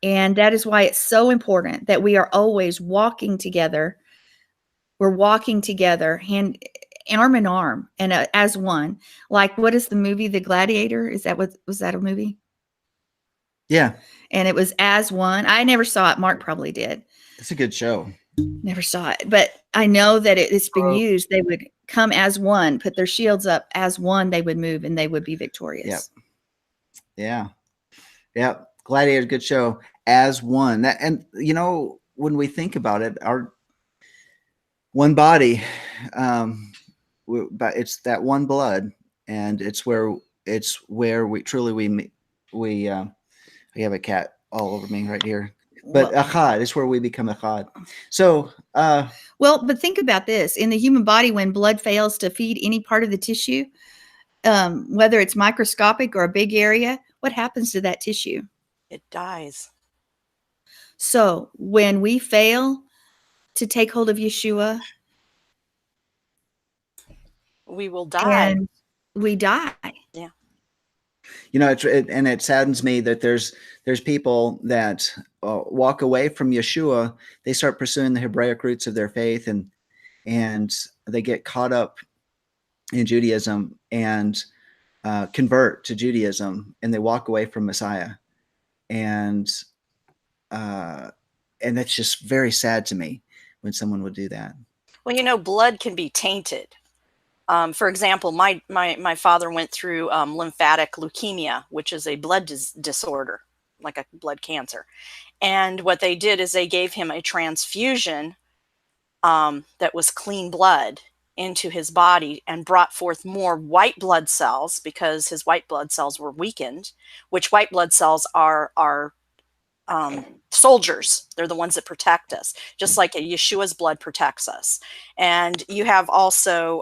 And that is why it's so important that we are always walking together. We're walking together, arm in arm, and as one. Like, what is the movie, The Gladiator? Was that a movie? Yeah. And it was As One. I never saw it. Mark probably did. It's a good show. Never saw it, but I know that it's been used. They would come as one, put their shields up as one. They would move and they would be victorious. Yeah. Gladiator, good show. As one. And you know, when we think about it, our one body, but it's that one blood, and it's where we truly we have a cat all over me right here. But Echad is where we become Echad. So, but think about this. In the human body, when blood fails to feed any part of the tissue, whether it's microscopic or a big area, what happens to that tissue? It dies. So when we fail to take hold of Yeshua, we will die. And we die. Yeah. You know, it saddens me that there's people that walk away from Yeshua. They start pursuing the Hebraic roots of their faith, and they get caught up in Judaism and convert to Judaism, and they walk away from Messiah, and that's just very sad to me when someone would do that. Well, you know, blood can be tainted. For example, my father went through lymphatic leukemia, which is a blood disorder, like a blood cancer. And what they did is they gave him a transfusion that was clean blood into his body and brought forth more white blood cells because his white blood cells were weakened, which white blood cells are soldiers. They're the ones that protect us, just like Yeshua's blood protects us. And you have also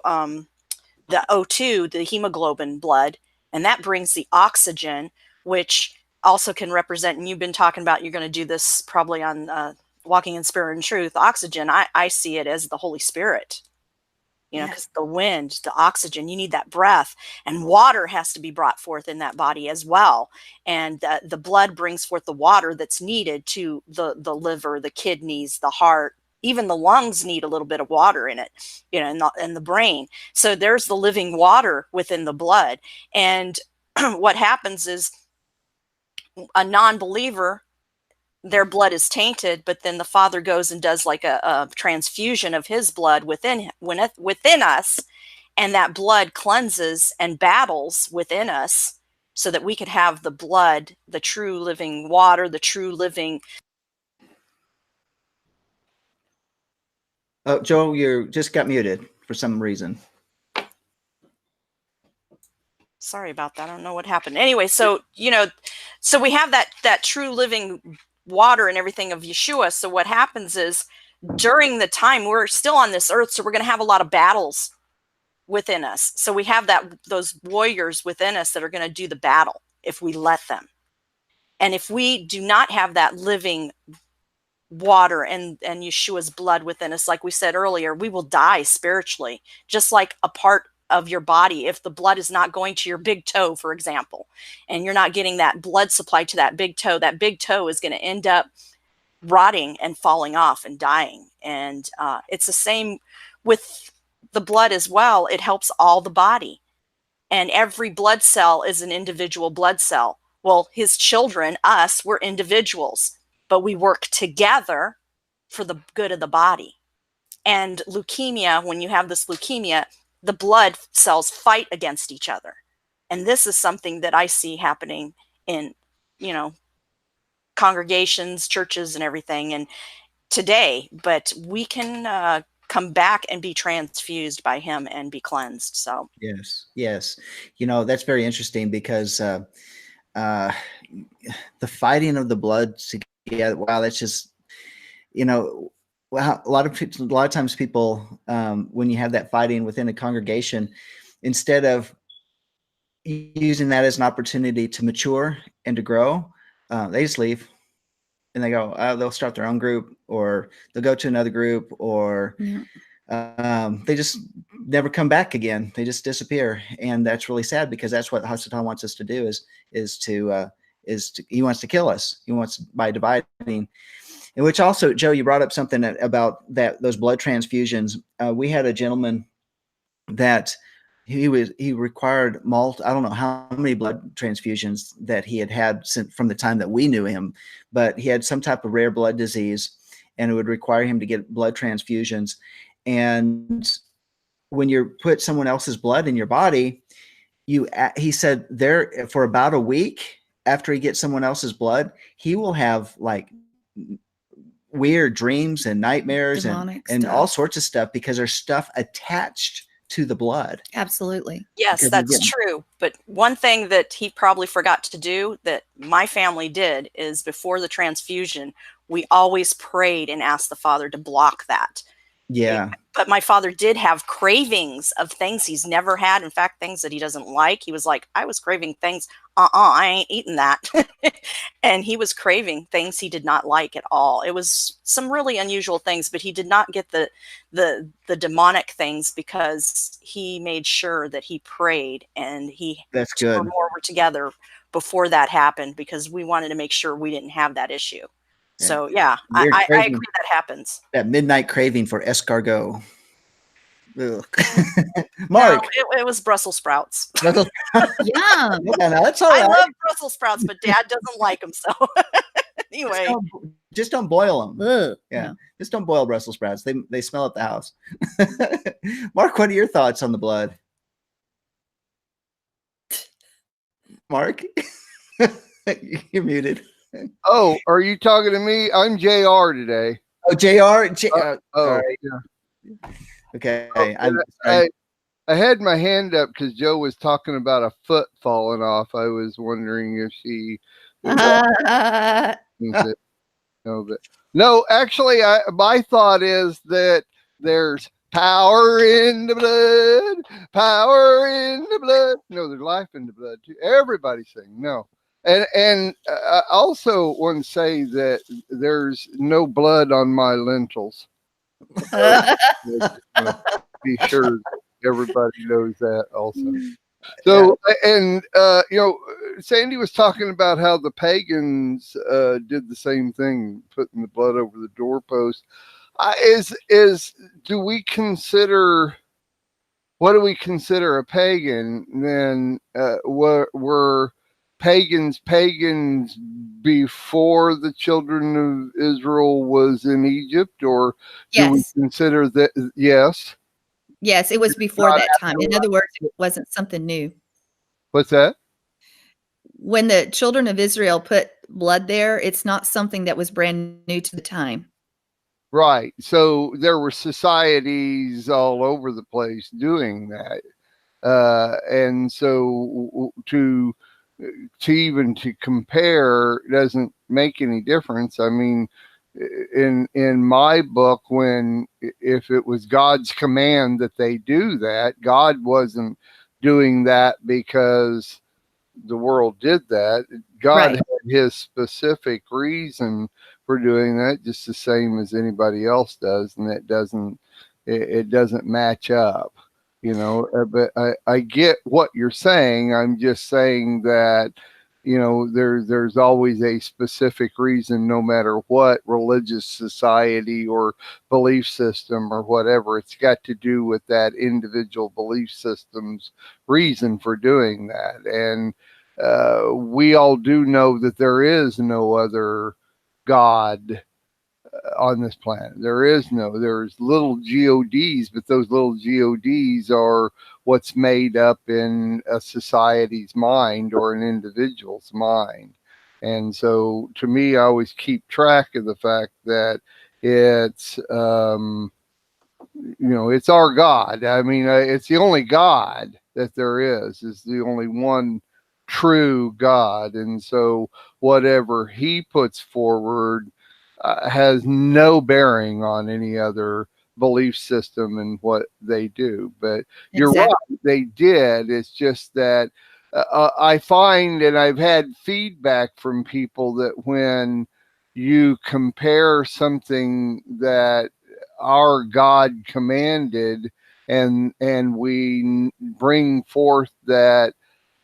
the O2, the hemoglobin blood, and that brings the oxygen, which also can represent, and you've been talking about, you're going to do this probably on Walking in Spirit and Truth, oxygen. I see it as the Holy Spirit, you know, because the wind, the oxygen, you need that breath, and water has to be brought forth in that body as well. And the blood brings forth the water that's needed to the liver, the kidneys, the heart. Even the lungs need a little bit of water in it, you know, and the brain. So there's the living water within the blood. And what happens is a non-believer, their blood is tainted, but then the Father goes and does like a transfusion of his blood within us, and that blood cleanses and battles within us so that we could have the blood, the true living water, the true living. Oh, Joe, you just got muted for some reason. Sorry about that. I don't know what happened. Anyway, so, you know, so we have that true living water and everything of Yeshua. So what happens is during the time we're still on this earth, so we're going to have a lot of battles within us. So we have those warriors within us that are going to do the battle if we let them. And if we do not have that living water and Yeshua's blood within us, like we said earlier, we will die spiritually, just like a part of your body. If the blood is not going to your big toe, for example, and you're not getting that blood supply to that big toe is going to end up rotting and falling off and dying. And it's the same with the blood as well. It helps all the body, and every blood cell is an individual blood cell. Well, his children, us, we're individuals, but we work together for the good of the body. And leukemia, when you have this leukemia, the blood cells fight against each other. And this is something that I see happening in, congregations, churches, and everything, and today. But we can come back and be transfused by him and be cleansed. So yes, that's very interesting, because the fighting of the blood together. Wow, that's just a lot of times people, when you have that fighting within a congregation, instead of using that as an opportunity to mature and to grow, they just leave and they go, they'll start their own group, or they'll go to another group, or they just never come back again. They just disappear. And that's really sad, because that's what Hasatan wants us to do, he wants to kill us. He wants, by dividing. And which also, Joe, you brought up something about those blood transfusions. We had a gentleman that he required I don't know how many blood transfusions that he had since from the time that we knew him, but he had some type of rare blood disease, and it would require him to get blood transfusions. And when you put someone else's blood in your body, he said there for about a week after he gets someone else's blood, he will have like weird dreams and nightmares and all sorts of stuff, because there's stuff attached to the blood. Absolutely. Yes, that's true. But one thing that he probably forgot to do that my family did is, before the transfusion, we always prayed and asked the Father to block that. Yeah. But my father did have cravings of things he's never had. In fact, things that he doesn't like. He was like, I was craving things. I ain't eating that. And he was craving things he did not like at all. It was some really unusual things, but he did not get the demonic things, because he made sure that he prayed, and that's good. More were together before that happened, because we wanted to make sure we didn't have that issue. Yeah. So yeah, I agree that happens. That midnight craving for escargot. Mark, no, it was Brussels sprouts. Yeah, that's all right. I love Brussels sprouts, but Dad doesn't like them. So anyway, just don't boil them. Ugh, yeah, no. Just don't boil Brussels sprouts. They smell at the house. Mark, what are your thoughts on the blood? Mark, you're muted. Oh, are you talking to me? I'm JR today. Oh, JR. Yeah. Okay. I had my hand up because Joe was talking about a foot falling off. I was wondering if she. No, actually, my thought is that there's power in the blood, power in the blood. No, there's life in the blood too. Everybody sing. No. And I also want to say that there's no blood on my lentils. Be sure everybody knows that also. So, and Sandi was talking about how the pagans did the same thing, putting the blood over the doorpost. What do we consider a pagan? Then were pagans before the children of Israel was in Egypt, or do we consider that? Yes, it was before that time. In other words, it wasn't something new. What's that? When the children of Israel put blood there, it's not something that was brand new to the time. Right. So there were societies all over the place doing that, and so to compare doesn't make any difference. I mean, in my book, if it was God's command that they do that, God wasn't doing that because the world did that. God had his specific reason for doing that, just the same as anybody else does, and it doesn't match up, but I get what you're saying. I'm just saying that, there's always a specific reason, no matter what religious society or belief system or whatever. It's got to do with that individual belief system's reason for doing that. And we all do know that there is no other God on this planet. There's little gods, but those little gods are what's made up in a society's mind or an individual's mind. And so to me, I always keep track of the fact that it's it's our God. I mean, it's the only God that there is the only one true God. And so whatever he puts forward has no bearing on any other belief system and what they do. But you're right, they did. It's just that I find, and I've had feedback from people, that when you compare something that our God commanded and we bring forth that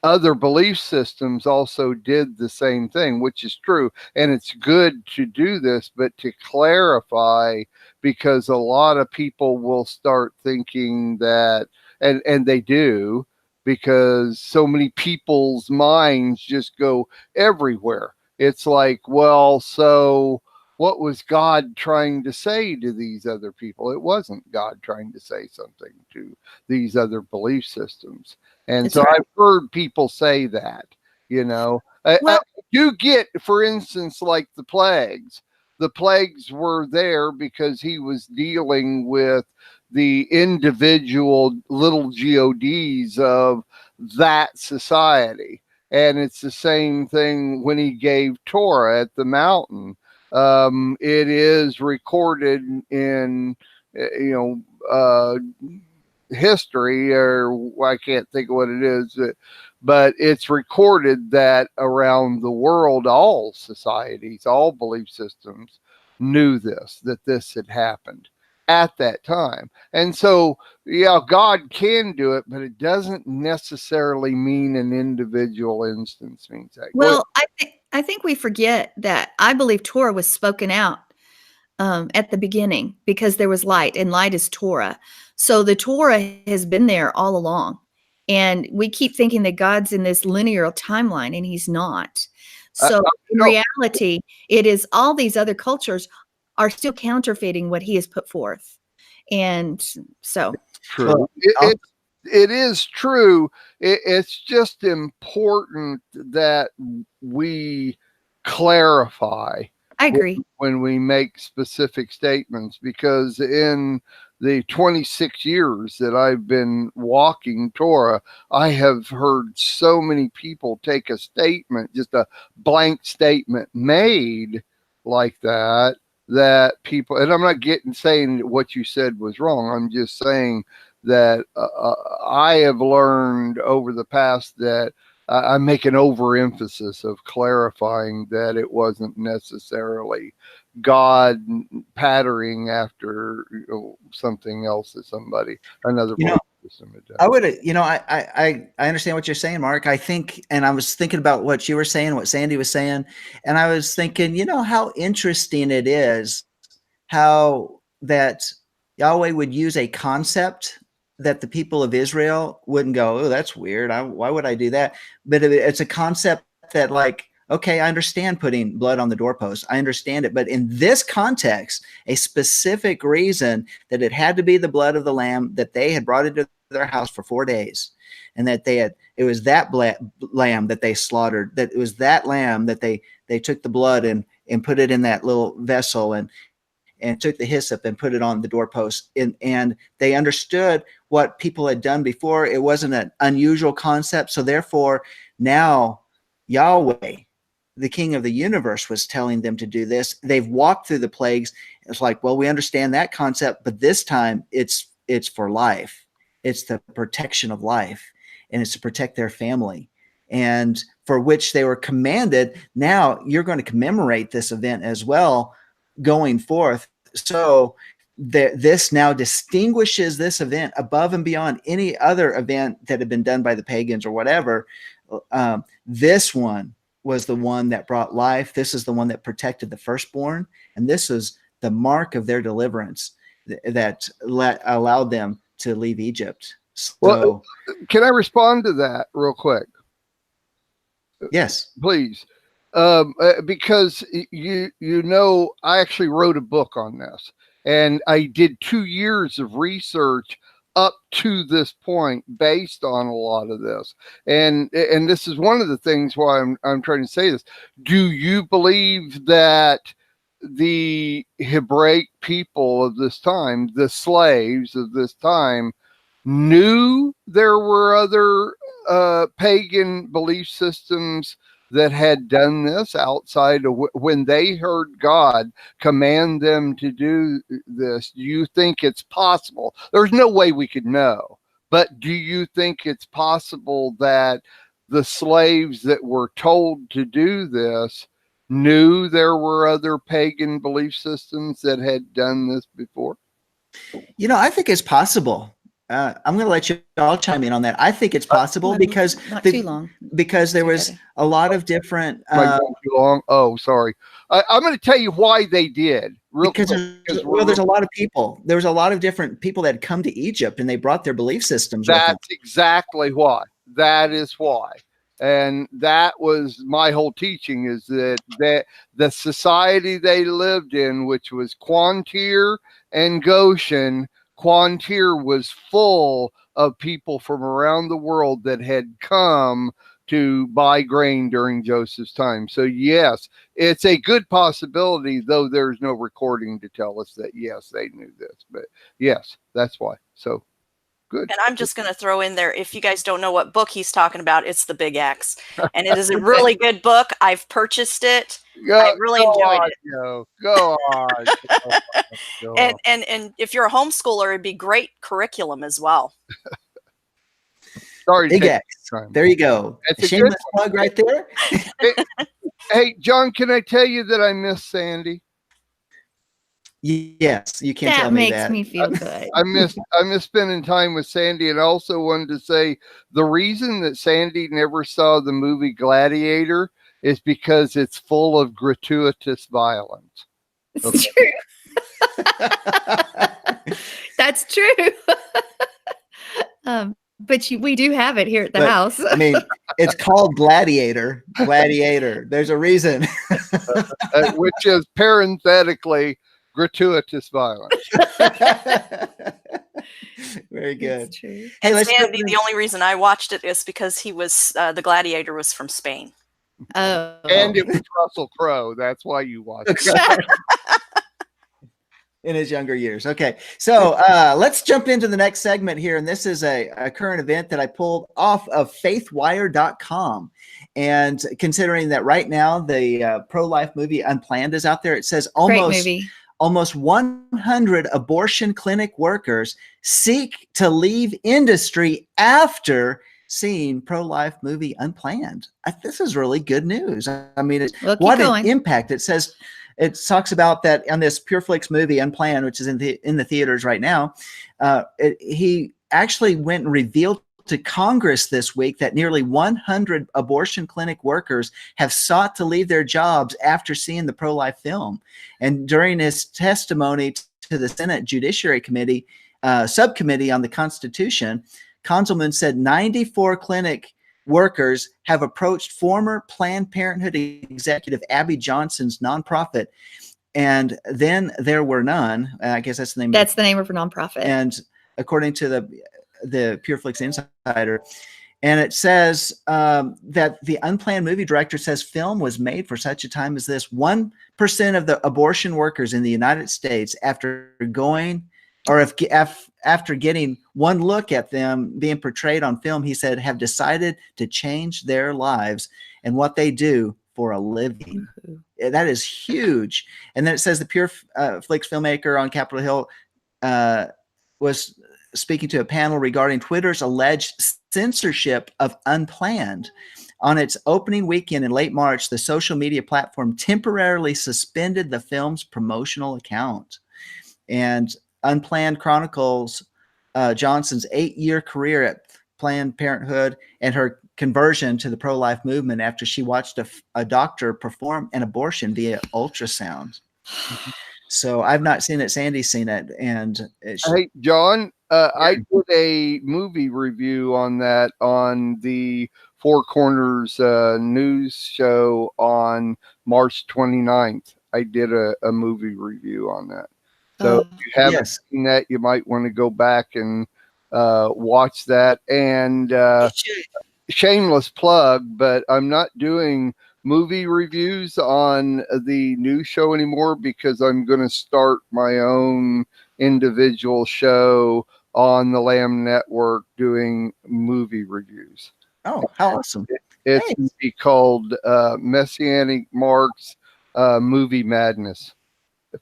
other belief systems also did the same thing, which is true. And it's good to do this, but to clarify, because a lot of people will start thinking that, and they do, because so many people's minds just go everywhere. It's like, well, so what was God trying to say to these other people? It wasn't God trying to say something to these other belief systems. And That's so right. I've heard people say that, I do get, for instance, like the plagues. The plagues were there because he was dealing with the individual little gods of that society. And it's the same thing when he gave Torah at the mountain. It is recorded in, history, or I can't think of what it is, but it's recorded that around the world, all societies, all belief systems knew that this had happened at that time. And so, yeah, God can do it, but it doesn't necessarily mean an individual instance means that. Well, I think we forget that I believe Torah was spoken out at the beginning because there was light, and light is Torah. So the Torah has been there all along. And we keep thinking that God's in this linear timeline, and he's not. So in reality, it is all these other cultures are still counterfeiting what he has put forth. And so true. It is true. It's just important that we clarify. I agree. When we make specific statements, because in the 26 years that I've been walking Torah, I have heard so many people take a statement, just a blank statement made like that people, and I'm not saying what you said was wrong. I'm just saying that I have learned over the past that I make an overemphasis of clarifying that it wasn't necessarily God patterning after something else that another system had done. I would, I understand what you're saying, Mark. I think, and I was thinking about what you were saying, what Sandi was saying, and I was thinking, how interesting it is how that Yahweh would use a concept that the people of Israel wouldn't go, oh, that's weird. Why would I do that? But it's a concept that, like, okay, I understand putting blood on the doorpost. I understand it. But in this context, a specific reason that it had to be the blood of the lamb that they had brought into their house for 4 days. And that it was that lamb that they slaughtered, that it was that lamb that they took the blood and put it in that little vessel and took the hyssop and put it on the doorpost. And they understood what people had done before. It wasn't an unusual concept. So therefore, now Yahweh, the King of the universe, was telling them to do this. They've walked through the plagues. It's like, well, we understand that concept, but this time it's for life. It's the protection of life, and it's to protect their family. and for which they were commanded. Now you're going to commemorate this event as well going forth. So this now distinguishes this event above and beyond any other event that had been done by the pagans or whatever. This one was the one that brought life. This is the one that protected the firstborn. And this is the mark of their deliverance that allowed them to leave Egypt. So, well, can I respond to that real quick? Yes, please. Because I actually wrote a book on this, and I did 2 years of research up to this point based on a lot of this. And this is one of the things why I'm trying to say this. Do you believe that the Hebraic people of this time, the slaves of this time, knew there were other pagan belief systems that had done this outside of when they heard God command them to do this? Do you think it's possible? There's no way we could know, but do you think it's possible that the slaves that were told to do this knew there were other pagan belief systems that had done this before? I think it's possible. I'm going to let you all chime in on that. I think it's possible because not too long. Because there was a lot of different. Too long. Oh, sorry. I'm going to tell you why they did. There's a lot of people. There was a lot of different people that had come to Egypt, and they brought their belief systems. That's exactly why. That is why. And that was my whole teaching, is that the society they lived in, which was Quantir and Goshen. Quantir was full of people from around the world that had come to buy grain during Joseph's time. So yes, it's a good possibility, though there's no recording to tell us that, yes, they knew this. But yes, that's why. So good. And I'm just going to throw in there, if you guys don't know what book he's talking about, it's The Big X. And it is a really good book. I've purchased it. I really enjoyed it. Go on. And if you're a homeschooler, it'd be great curriculum as well. Sorry. Big X. There you go. That's a shameless plug right there. Hey, John, can I tell you that I miss Sandi? Yes, you can tell me that. That makes me feel good. I miss spending time with Sandi, and also wanted to say the reason that Sandi never saw the movie Gladiator is because it's full of gratuitous violence. It's true. That's true. But we do have it here at the house. I mean, it's called Gladiator. Gladiator. There's a reason. Which is parenthetically gratuitous violence. Very good. It's true. Hey, Sandi, the only reason I watched it is because he was the Gladiator was from Spain. Oh, and it was Russell Crowe. That's why you watched it. In his younger years. Okay. So let's jump into the next segment here. And this is a current event that I pulled off of faithwire.com. And considering that right now the pro-life movie Unplanned is out there, it says almost 100 abortion clinic workers seek to leave industry after seeing pro-life movie Unplanned. This is really good news. I mean, what an impact. It says, it talks about that on this PureFlix movie Unplanned, which is in the theaters right now. He actually went and revealed to Congress this week that nearly 100 abortion clinic workers have sought to leave their jobs after seeing the pro-life film. And during his testimony to the Senate Judiciary Committee subcommittee on the Constitution, Konzelman said 94 clinic workers have approached former Planned Parenthood executive Abby Johnson's nonprofit, and then there were none. I guess that's the name. That's the name of her nonprofit. And according to the PureFlix Insider, and it says that the Unplanned movie director says film was made for such a time as this. 1% of the abortion workers in the United States, after getting one look at them being portrayed on film, he said, have decided to change their lives and what they do for a living. Mm-hmm. That is huge. And then it says the PureFlix filmmaker on Capitol Hill was speaking to a panel regarding Twitter's alleged censorship of Unplanned. On its opening weekend in late March, the social media platform temporarily suspended the film's promotional account. And Unplanned chronicles Johnson's 8-year career at Planned Parenthood and her conversion to the pro-life movement after she watched a doctor perform an abortion via ultrasound. So I've not seen it. Sandy's seen it. And hey, John, I did a movie review on that on the Four Corners news show on March 29th. I did a movie review on that. So if you haven't seen that, you might want to go back and watch that. And shameless plug, but I'm not doing movie reviews on the news show anymore because I'm going to start my own individual show on the Lamb Network doing movie reviews. Oh, how awesome. It's going to be called Messianic Marks Movie Madness.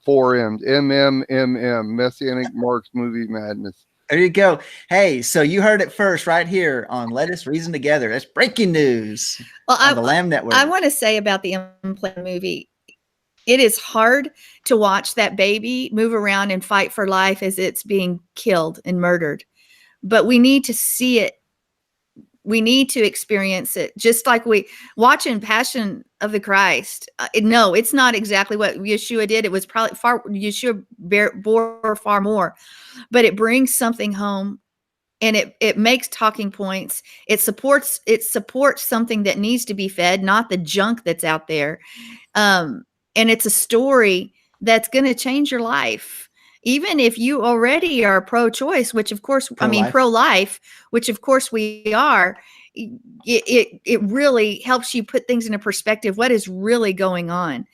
4 M's, MMMM, Messianic Marks Movie Madness. There you go. Hey, so you heard it first right here on Let Us Reason Together. That's breaking news on the Lamb Network. I want to say about the Unplanned movie, it is hard to watch that baby move around and fight for life as it's being killed and murdered. But we need to see it. We need to experience it, just like we watching Passion of the Christ. No, it's not exactly what Yeshua did. It was probably Yeshua bore far more, but it brings something home, and it makes talking points. It supports something that needs to be fed, not the junk that's out there. And it's a story that's going to change your life. Even if you already are pro-choice, which of course, pro-life, which of course we are, it really helps you put things into perspective. What is really going on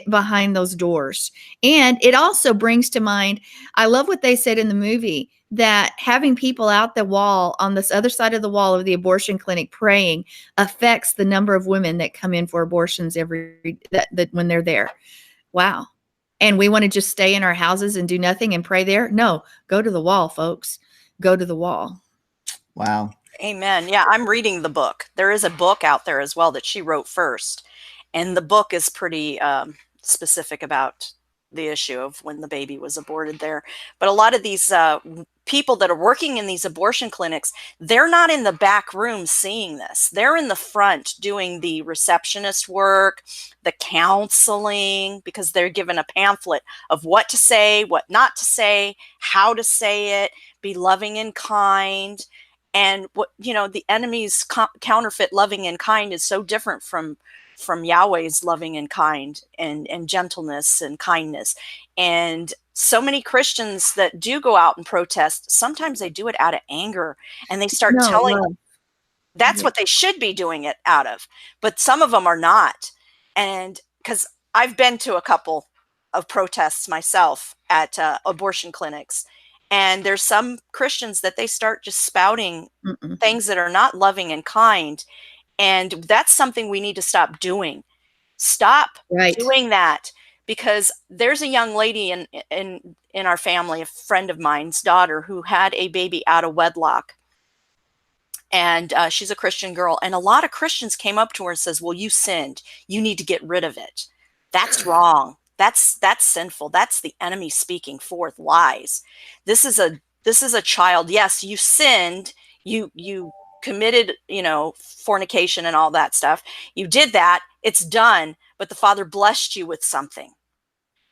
behind those doors? And it also brings to mind, I love what they said in the movie, that having people out the wall on this other side of the wall of the abortion clinic praying affects the number of women that come in for abortions when they're there. Wow. And we want to just stay in our houses and do nothing and pray there? No, go to the wall, folks. Go to the wall. Wow. Amen. Yeah, I'm reading the book. There is a book out there as well that she wrote first. And the book is pretty specific about the issue of when the baby was aborted there. But a lot of these people that are working in these abortion clinics, they're not in the back room seeing this. They're in the front doing the receptionist work, the counseling, because they're given a pamphlet of what to say, what not to say, how to say it, be loving and kind. And what, the enemy's counterfeit loving and kind is so different from Yahweh's loving and kind and gentleness and kindness. And so many Christians that do go out and protest, sometimes they do it out of anger, and they start telling that's what they should be doing it out of. But some of them are not. And because I've been to a couple of protests myself at abortion clinics, and there's some Christians that they start just spouting things that are not loving and kind. And that's something we need to stop doing. Stop doing that, because there's a young lady in our family, a friend of mine's daughter, who had a baby out of wedlock. And she's a Christian girl. And a lot of Christians came up to her and says, well, you sinned. You need to get rid of it. That's wrong. That's sinful. That's the enemy speaking forth lies. This is a child. Yes, you sinned. You committed, fornication and all that stuff. You did that. It's done. But the Father blessed you with something.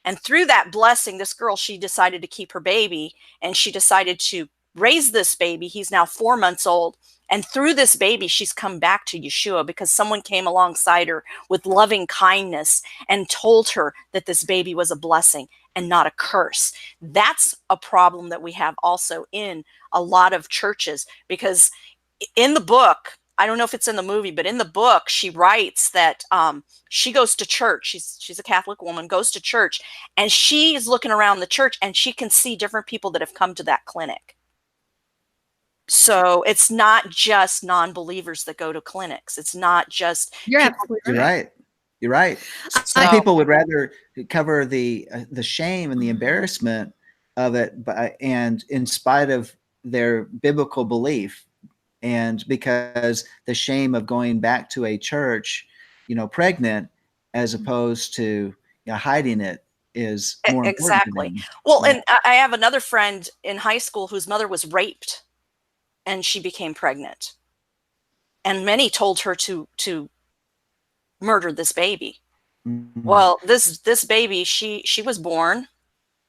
And through that blessing, this girl, she decided to keep her baby, and she decided to raise this baby. He's now 4 months old. And through this baby, she's come back to Yeshua because someone came alongside her with loving kindness and told her that this baby was a blessing and not a curse. That's a problem that we have also in a lot of churches, because in the book, I don't know if it's in the movie, but in the book, she writes that she goes to church. She's a Catholic woman, goes to church, and she's looking around the church, and she can see different people that have come to that clinic. So it's not just non-believers that go to clinics. It's not just. You're absolutely right. You're right. Some people would rather cover the shame and the embarrassment of it, and in spite of their biblical belief, And because the shame of going back to a church, pregnant, as opposed to hiding it, is more important to Exactly. them. Well, Yeah. and I have another friend in high school whose mother was raped and she became pregnant. And many told her to murder this baby. Mhm. Well, this baby, she was born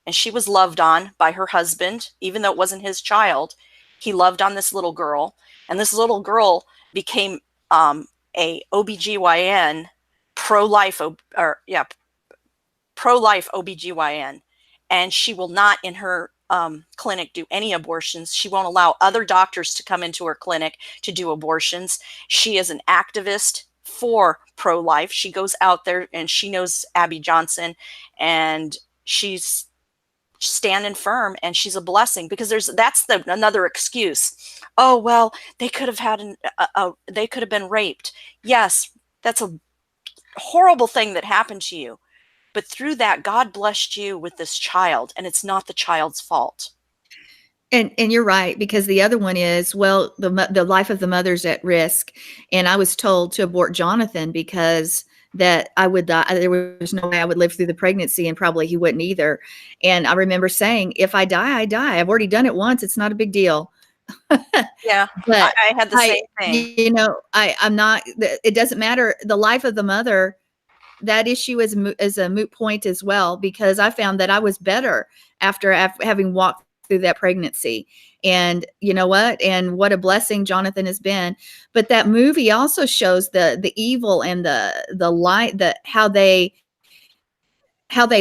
and she was loved on by her husband, even though it wasn't his child. He loved on this little girl, and this little girl became a OBGYN, pro-life pro-life OBGYN, and she will not in her clinic do any abortions. She won't allow other doctors to come into her clinic to do abortions. She is an activist for pro-life. She goes out there and she knows Abby Johnson, and she's standing firm, and she's a blessing, because that's another excuse. Oh, well, they could have had they could have been raped. Yes, that's a horrible thing that happened to you. But through that, God blessed you with this child, and it's not the child's fault. And you're right, because the other one is, well, the life of the mother's at risk, and I was told to abort Jonathan because that I would die. There was no way I would live through the pregnancy, and probably he wouldn't either. And I remember saying, if I die, I die. I've already done it once. It's not a big deal. Yeah, But I had the same thing. I'm not. It doesn't matter. The life of the mother, that issue is a moot point as well, because I found that I was better after having walked through that pregnancy. And you know what? And what a blessing Jonathan has been. But that movie also shows the evil and the lie, how they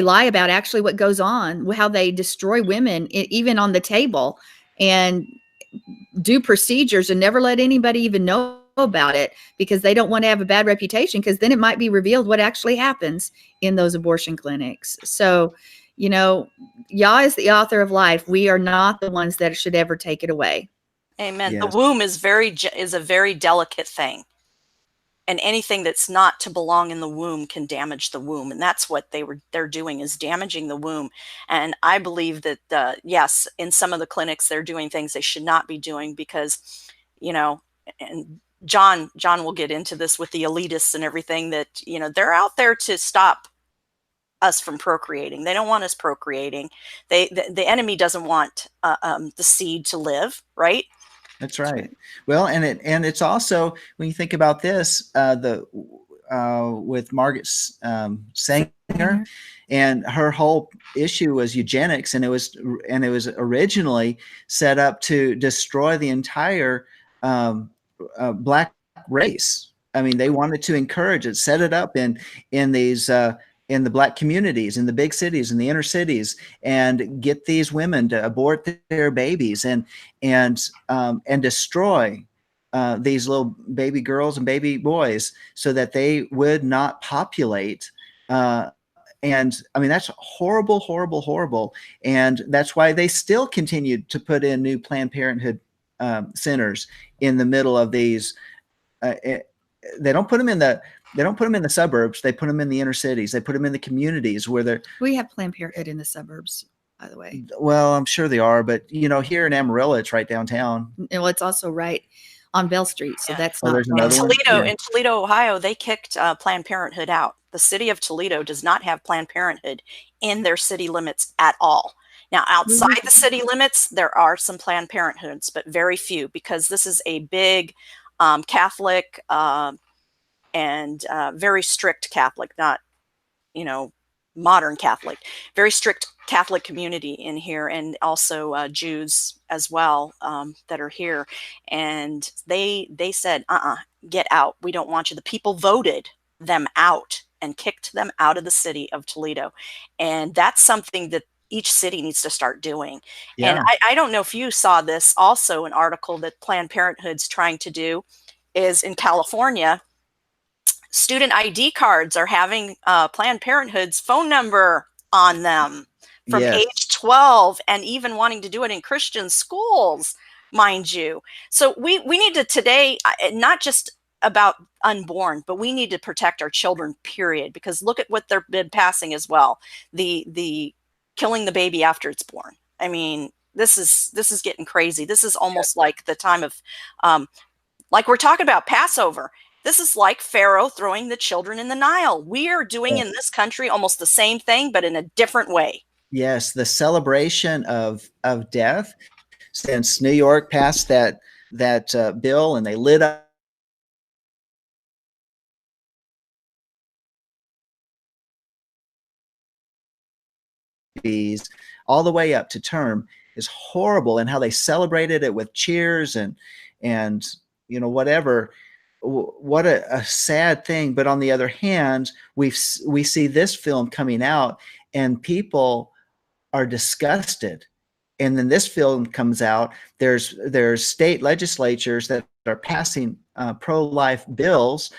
lie about actually what goes on, how they destroy women, even on the table, and do procedures and never let anybody even know about it, because they don't want to have a bad reputation, because then it might be revealed what actually happens in those abortion clinics. So, Yah is the author of life. We are not the ones that should ever take it away. Amen. Yes. The womb is a very delicate thing, and anything that's not to belong in the womb can damage the womb, and that's what they're doing, is damaging the womb. And I believe that yes, in some of the clinics they're doing things they should not be doing, because and John will get into this with the elitists and everything, that they're out there to stop us from procreating. They don't want us procreating. The enemy doesn't want the seed to live, right? That's right. Well, and it's also, when you think about this, with Margaret Sanger, and her whole issue was eugenics, and it was originally set up to destroy the entire black race. I mean, they wanted to encourage it, set it up in these in the black communities, in the big cities, in the inner cities, and get these women to abort their babies and destroy these little baby girls and baby boys, so that they would not populate. And I mean, that's horrible, horrible, horrible. And that's why they still continued to put in new Planned Parenthood centers in the middle of these. They don't put them in the suburbs. They put them in the inner cities. They put them in the communities where we have Planned Parenthood in the suburbs, by the way. Well, I'm sure they are, but here in Amarillo, it's right downtown. Well, it's also right on Bell Street, so that's not. There's another one. In Toledo, Ohio, they kicked Planned Parenthood out. The city of Toledo does not have Planned Parenthood in their city limits at all. Now, outside the city limits, there are some Planned Parenthoods, but very few, because this is a big Catholic and very strict Catholic, not, modern Catholic, very strict Catholic community in here, and also Jews as well that are here. And they said, get out. We don't want you. The people voted them out and kicked them out of the city of Toledo. And that's something that each city needs to start doing. Yeah. And I don't know if you saw this, also an article that Planned Parenthood's trying to do is in California. Student ID cards are having Planned Parenthood's phone number on them from age 12, and even wanting to do it in Christian schools, mind you. So we need to today, not just about unborn, but we need to protect our children, period, because look at what they've been passing as well. The killing the baby after it's born. I mean, this is getting crazy. This is almost like the time of, like we're talking about Passover. This is like Pharaoh throwing the children in the Nile. We are doing in this country almost the same thing, but in a different way. Yes, the celebration of death. Since New York passed that bill and they lit up all the way up to term is horrible, and how they celebrated it with cheers and whatever. What a sad thing. But on the other hand, we see this film coming out and people are disgusted. And then this film comes out, there's state legislatures that are passing pro-life bills,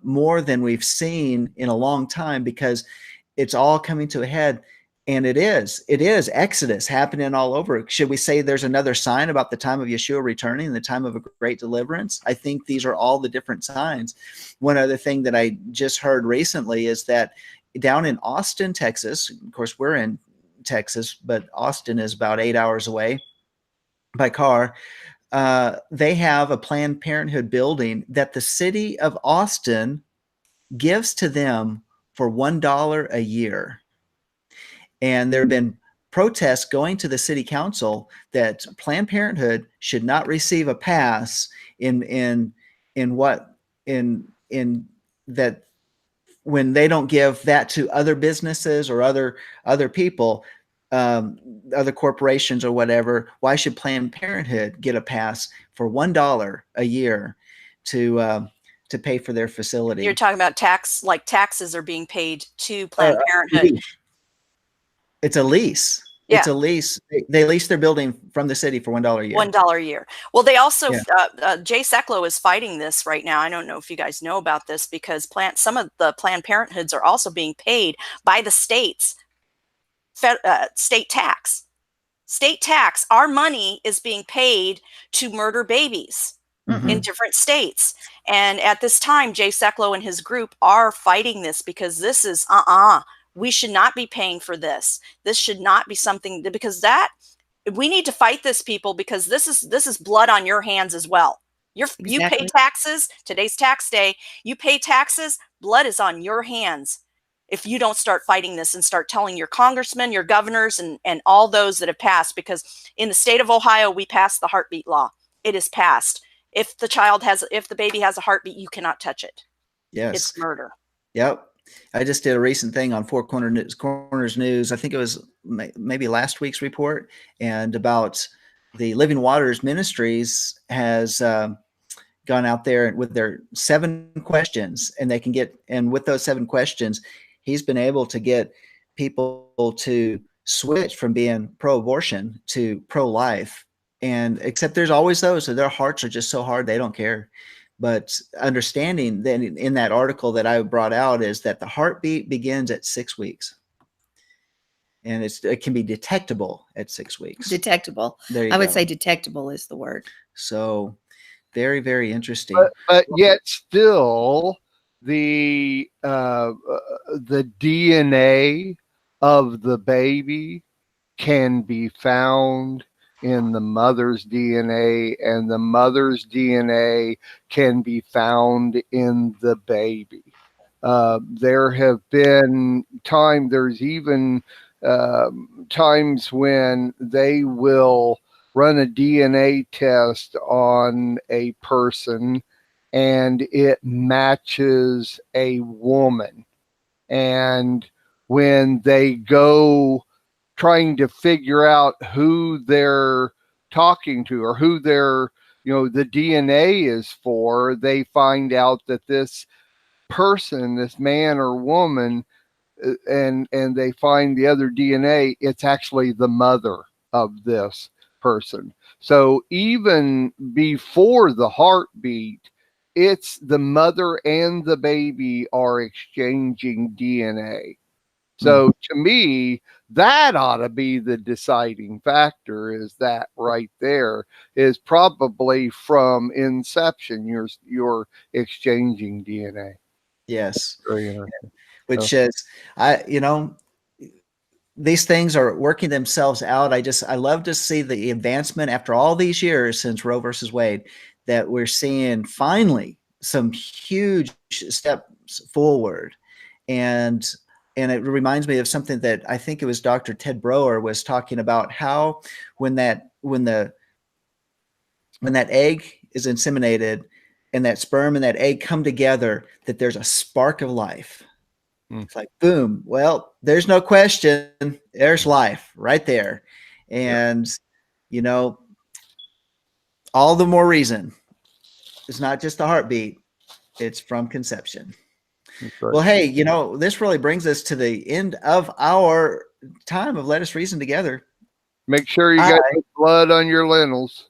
more than we've seen in a long time, because it's all coming to a head. And it is Exodus happening all over. Should we say there's another sign about the time of Yeshua returning, the time of a great deliverance? I think these are all the different signs. One other thing that I just heard recently is that down in Austin, Texas, of course, we're in Texas, but Austin is about 8 hours away by car. They have a Planned Parenthood building that the city of Austin gives to them for $1 a year. And there have been protests going to the city council that Planned Parenthood should not receive a pass in that when they don't give that to other businesses or other people, other corporations or whatever. Why should Planned Parenthood get a pass for $1 a year to pay for their facility? You're talking about taxes are being paid to Planned Parenthood. It's a lease. Yeah. It's a lease. They lease their building from the city for $1 a year. $1 a year. Well, they also, Jay Sekulow is fighting this right now. I don't know if you guys know about this, because some of the Planned Parenthoods are also being paid by the states. State tax. State tax. Our money is being paid to murder babies in different states. And at this time, Jay Sekulow and his group are fighting this, because this is we should not be paying for this. This should not be something, because we need to fight this, people, because this is blood on your hands as well. You pay taxes. Today's tax day. You pay taxes. Blood is on your hands. If you don't start fighting this and start telling your congressmen, your governors, and all those that have passed, because in the state of Ohio, we passed the heartbeat law. It is passed. If the baby has a heartbeat, you cannot touch it. Yes. It's murder. Yep. I just did a recent thing on Four Corners News. I think it was maybe last week's report, and about the Living Waters Ministries has gone out there with their 7 questions, and with those 7 questions, he's been able to get people to switch from being pro-abortion to pro-life. And except there's always those, so their hearts are just so hard, they don't care. But understanding that in that article that I brought out is that the heartbeat begins at 6 weeks. And it can be detectable at 6 weeks. Detectable. I would say detectable is the word. So very, very interesting. But yet still the DNA of the baby can be found in the mother's DNA, and the mother's DNA can be found in the baby. There have been there's even times when they will run a DNA test on a person and it matches a woman. And when they go trying to figure out who they're talking to or who the DNA is for, they find out that this person, this man or woman, and they find the other DNA, it's actually the mother of this person. So even before the heartbeat, it's the mother and the baby are exchanging DNA. So to me, that ought to be the deciding factor, is that right there is probably from inception, you're exchanging DNA. Yes. Very interesting. Which is, these things are working themselves out. I love to see the advancement after all these years since Roe versus Wade, that we're seeing finally some huge steps forward. And it reminds me of something that I think it was Dr. Ted Broer was talking about, how when that egg is inseminated and that sperm and that egg come together, that there's a spark of life. It's like, boom. Well, there's no question. There's life right there. And, you know, all the more reason. It's not just a heartbeat. It's from conception. Right. Well, hey, you know, this really brings us to the end of our time of Let Us Reason Together. Make sure you got blood on your lentils.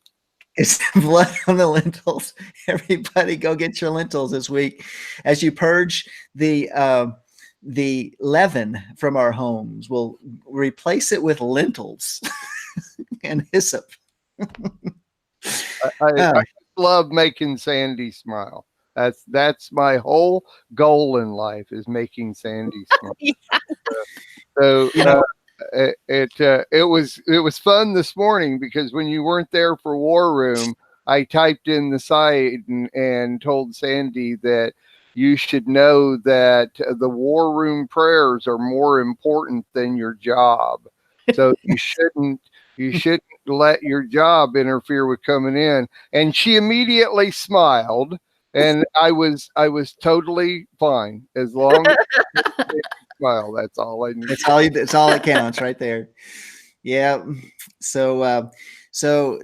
It's blood on the lentils. Everybody go get your lentils this week as you purge the leaven from our homes. We'll replace it with lentils and hyssop. I love making Sandi smile. That's my whole goal in life, is making Sandi smile. So it was fun this morning, because when you weren't there for War Room, I typed in the site and told Sandi that you should know that the War Room prayers are more important than your job. So you shouldn't let your job interfere with coming in. And she immediately smiled, and I was totally fine, as long as you smile. That's all I need. That's all that counts right there. Yeah. So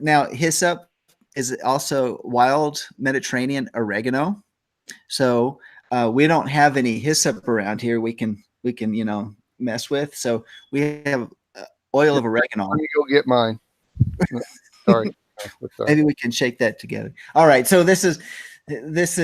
now hyssop is also wild Mediterranean oregano. So we don't have any hyssop around here we can mess with. So we have oil of oregano. Let me go get mine. Sorry. Maybe we can shake that together. All right. So this is it's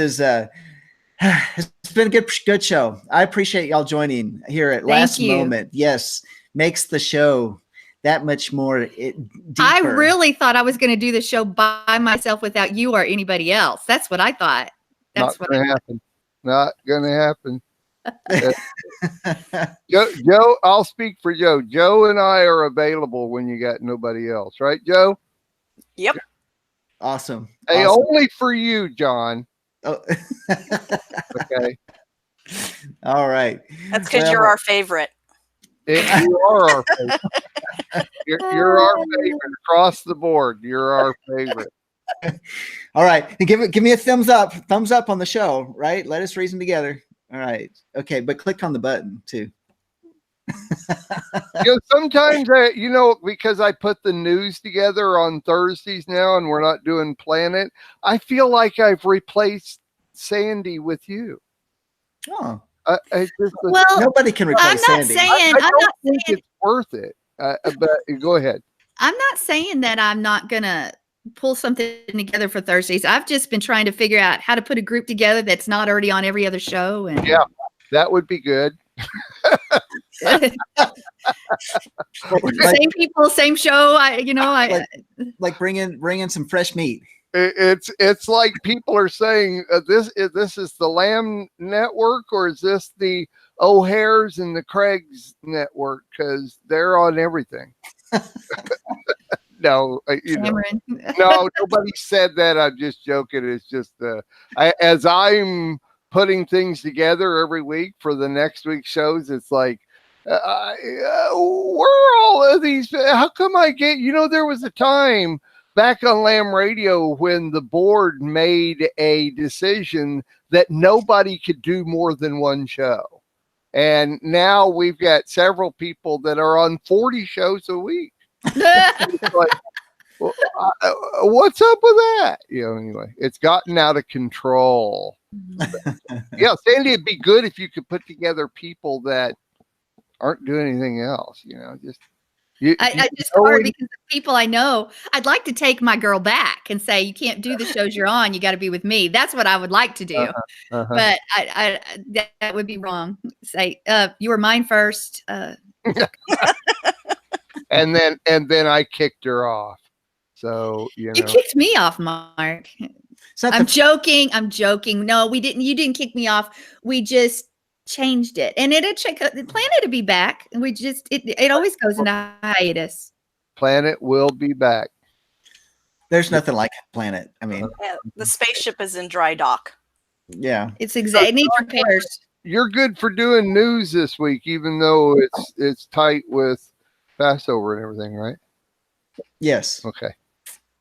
been a good show. I appreciate y'all joining here at Last Moment. Yes, makes the show that much more deeper. I really thought I was going to do the show by myself without you or anybody else. That's what I thought. That's not going to happen. Not going to happen. Joe, I'll speak for Joe. Joe and I are available when you got nobody else, right, Joe? Yep. Awesome. Hey, only for you, John. Oh. Okay. All right. That's because you're our favorite. You are our favorite. You're our favorite across the board. You're our favorite. All right. Give me a thumbs up on the show, right? Let us reason together. All right. Okay. But click on the button too. Sometimes because I put the news together on Thursdays now, and we're not doing Planet, I feel like I've replaced Sandi with you. Oh, nobody can replace Sandi. I don't think it's worth it. But go ahead. I'm not saying that I'm not gonna pull something together for Thursdays. I've just been trying to figure out how to put a group together that's not already on every other show. And yeah, that would be good. Same people, same show. Like bring in some fresh meat. It's like people are saying, this is the Lamb Network, or is this the O'Hare's and the Craig's Network? Because they're on everything. No, no, nobody said that. I'm just joking. It's just as I'm putting things together every week for the next week's shows, it's like, where are all of these? How come I get? There was a time back on Lamb Radio when the board made a decision that nobody could do more than one show, and now we've got several people that are on 40 shows a week. Like, what's up with that? Anyway, it's gotten out of control. Yeah, Sandi, it'd be good if you could put together people that aren't doing anything else. I just hard because the people I know, I'd like to take my girl back and say, you can't do the shows you're on. You got to be with me. That's what I would like to do. But that would be wrong. Say, you were mine first. And then I kicked her off. So, you kicked me off, Mark. I'm joking. No, we didn't. You didn't kick me off. We just changed it, and the planet to be back. And we just it always goes into hiatus. Planet will be back. There's nothing like Planet. I mean, The spaceship is in dry dock. yeah. It's exactly it needs repairs. You're good for doing news this week, even though it's tight with Passover and everything, right? Yes. Okay.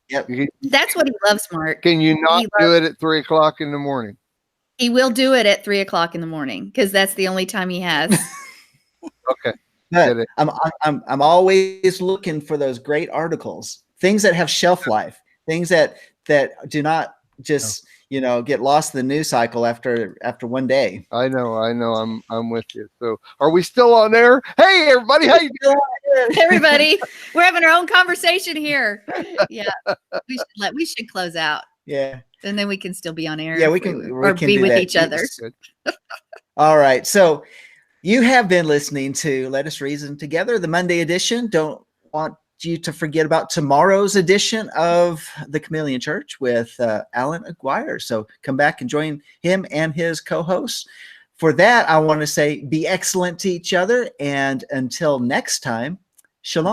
Yep. That's what he loves, Mark. Can you not do it at 3 o'clock in the morning? He will do it at 3 o'clock in the morning because that's the only time he has. Okay. But I'm always looking for those great articles, things that have shelf life, things that do not just get lost in the news cycle after one day. I know. I'm with you. So, are we still on air? Hey, everybody! How you doing? Everybody, we're having our own conversation here. Yeah, we should close out. Yeah, and then we can still be on air. Yeah, we can be with each other. All right. So you have been listening to Let Us Reason Together, the Monday edition. Don't want you to forget about tomorrow's edition of the Chameleon Church with Alan Aguirre. So come back and join him and his co-hosts. For that, I want to say be excellent to each other. And until next time, shalom.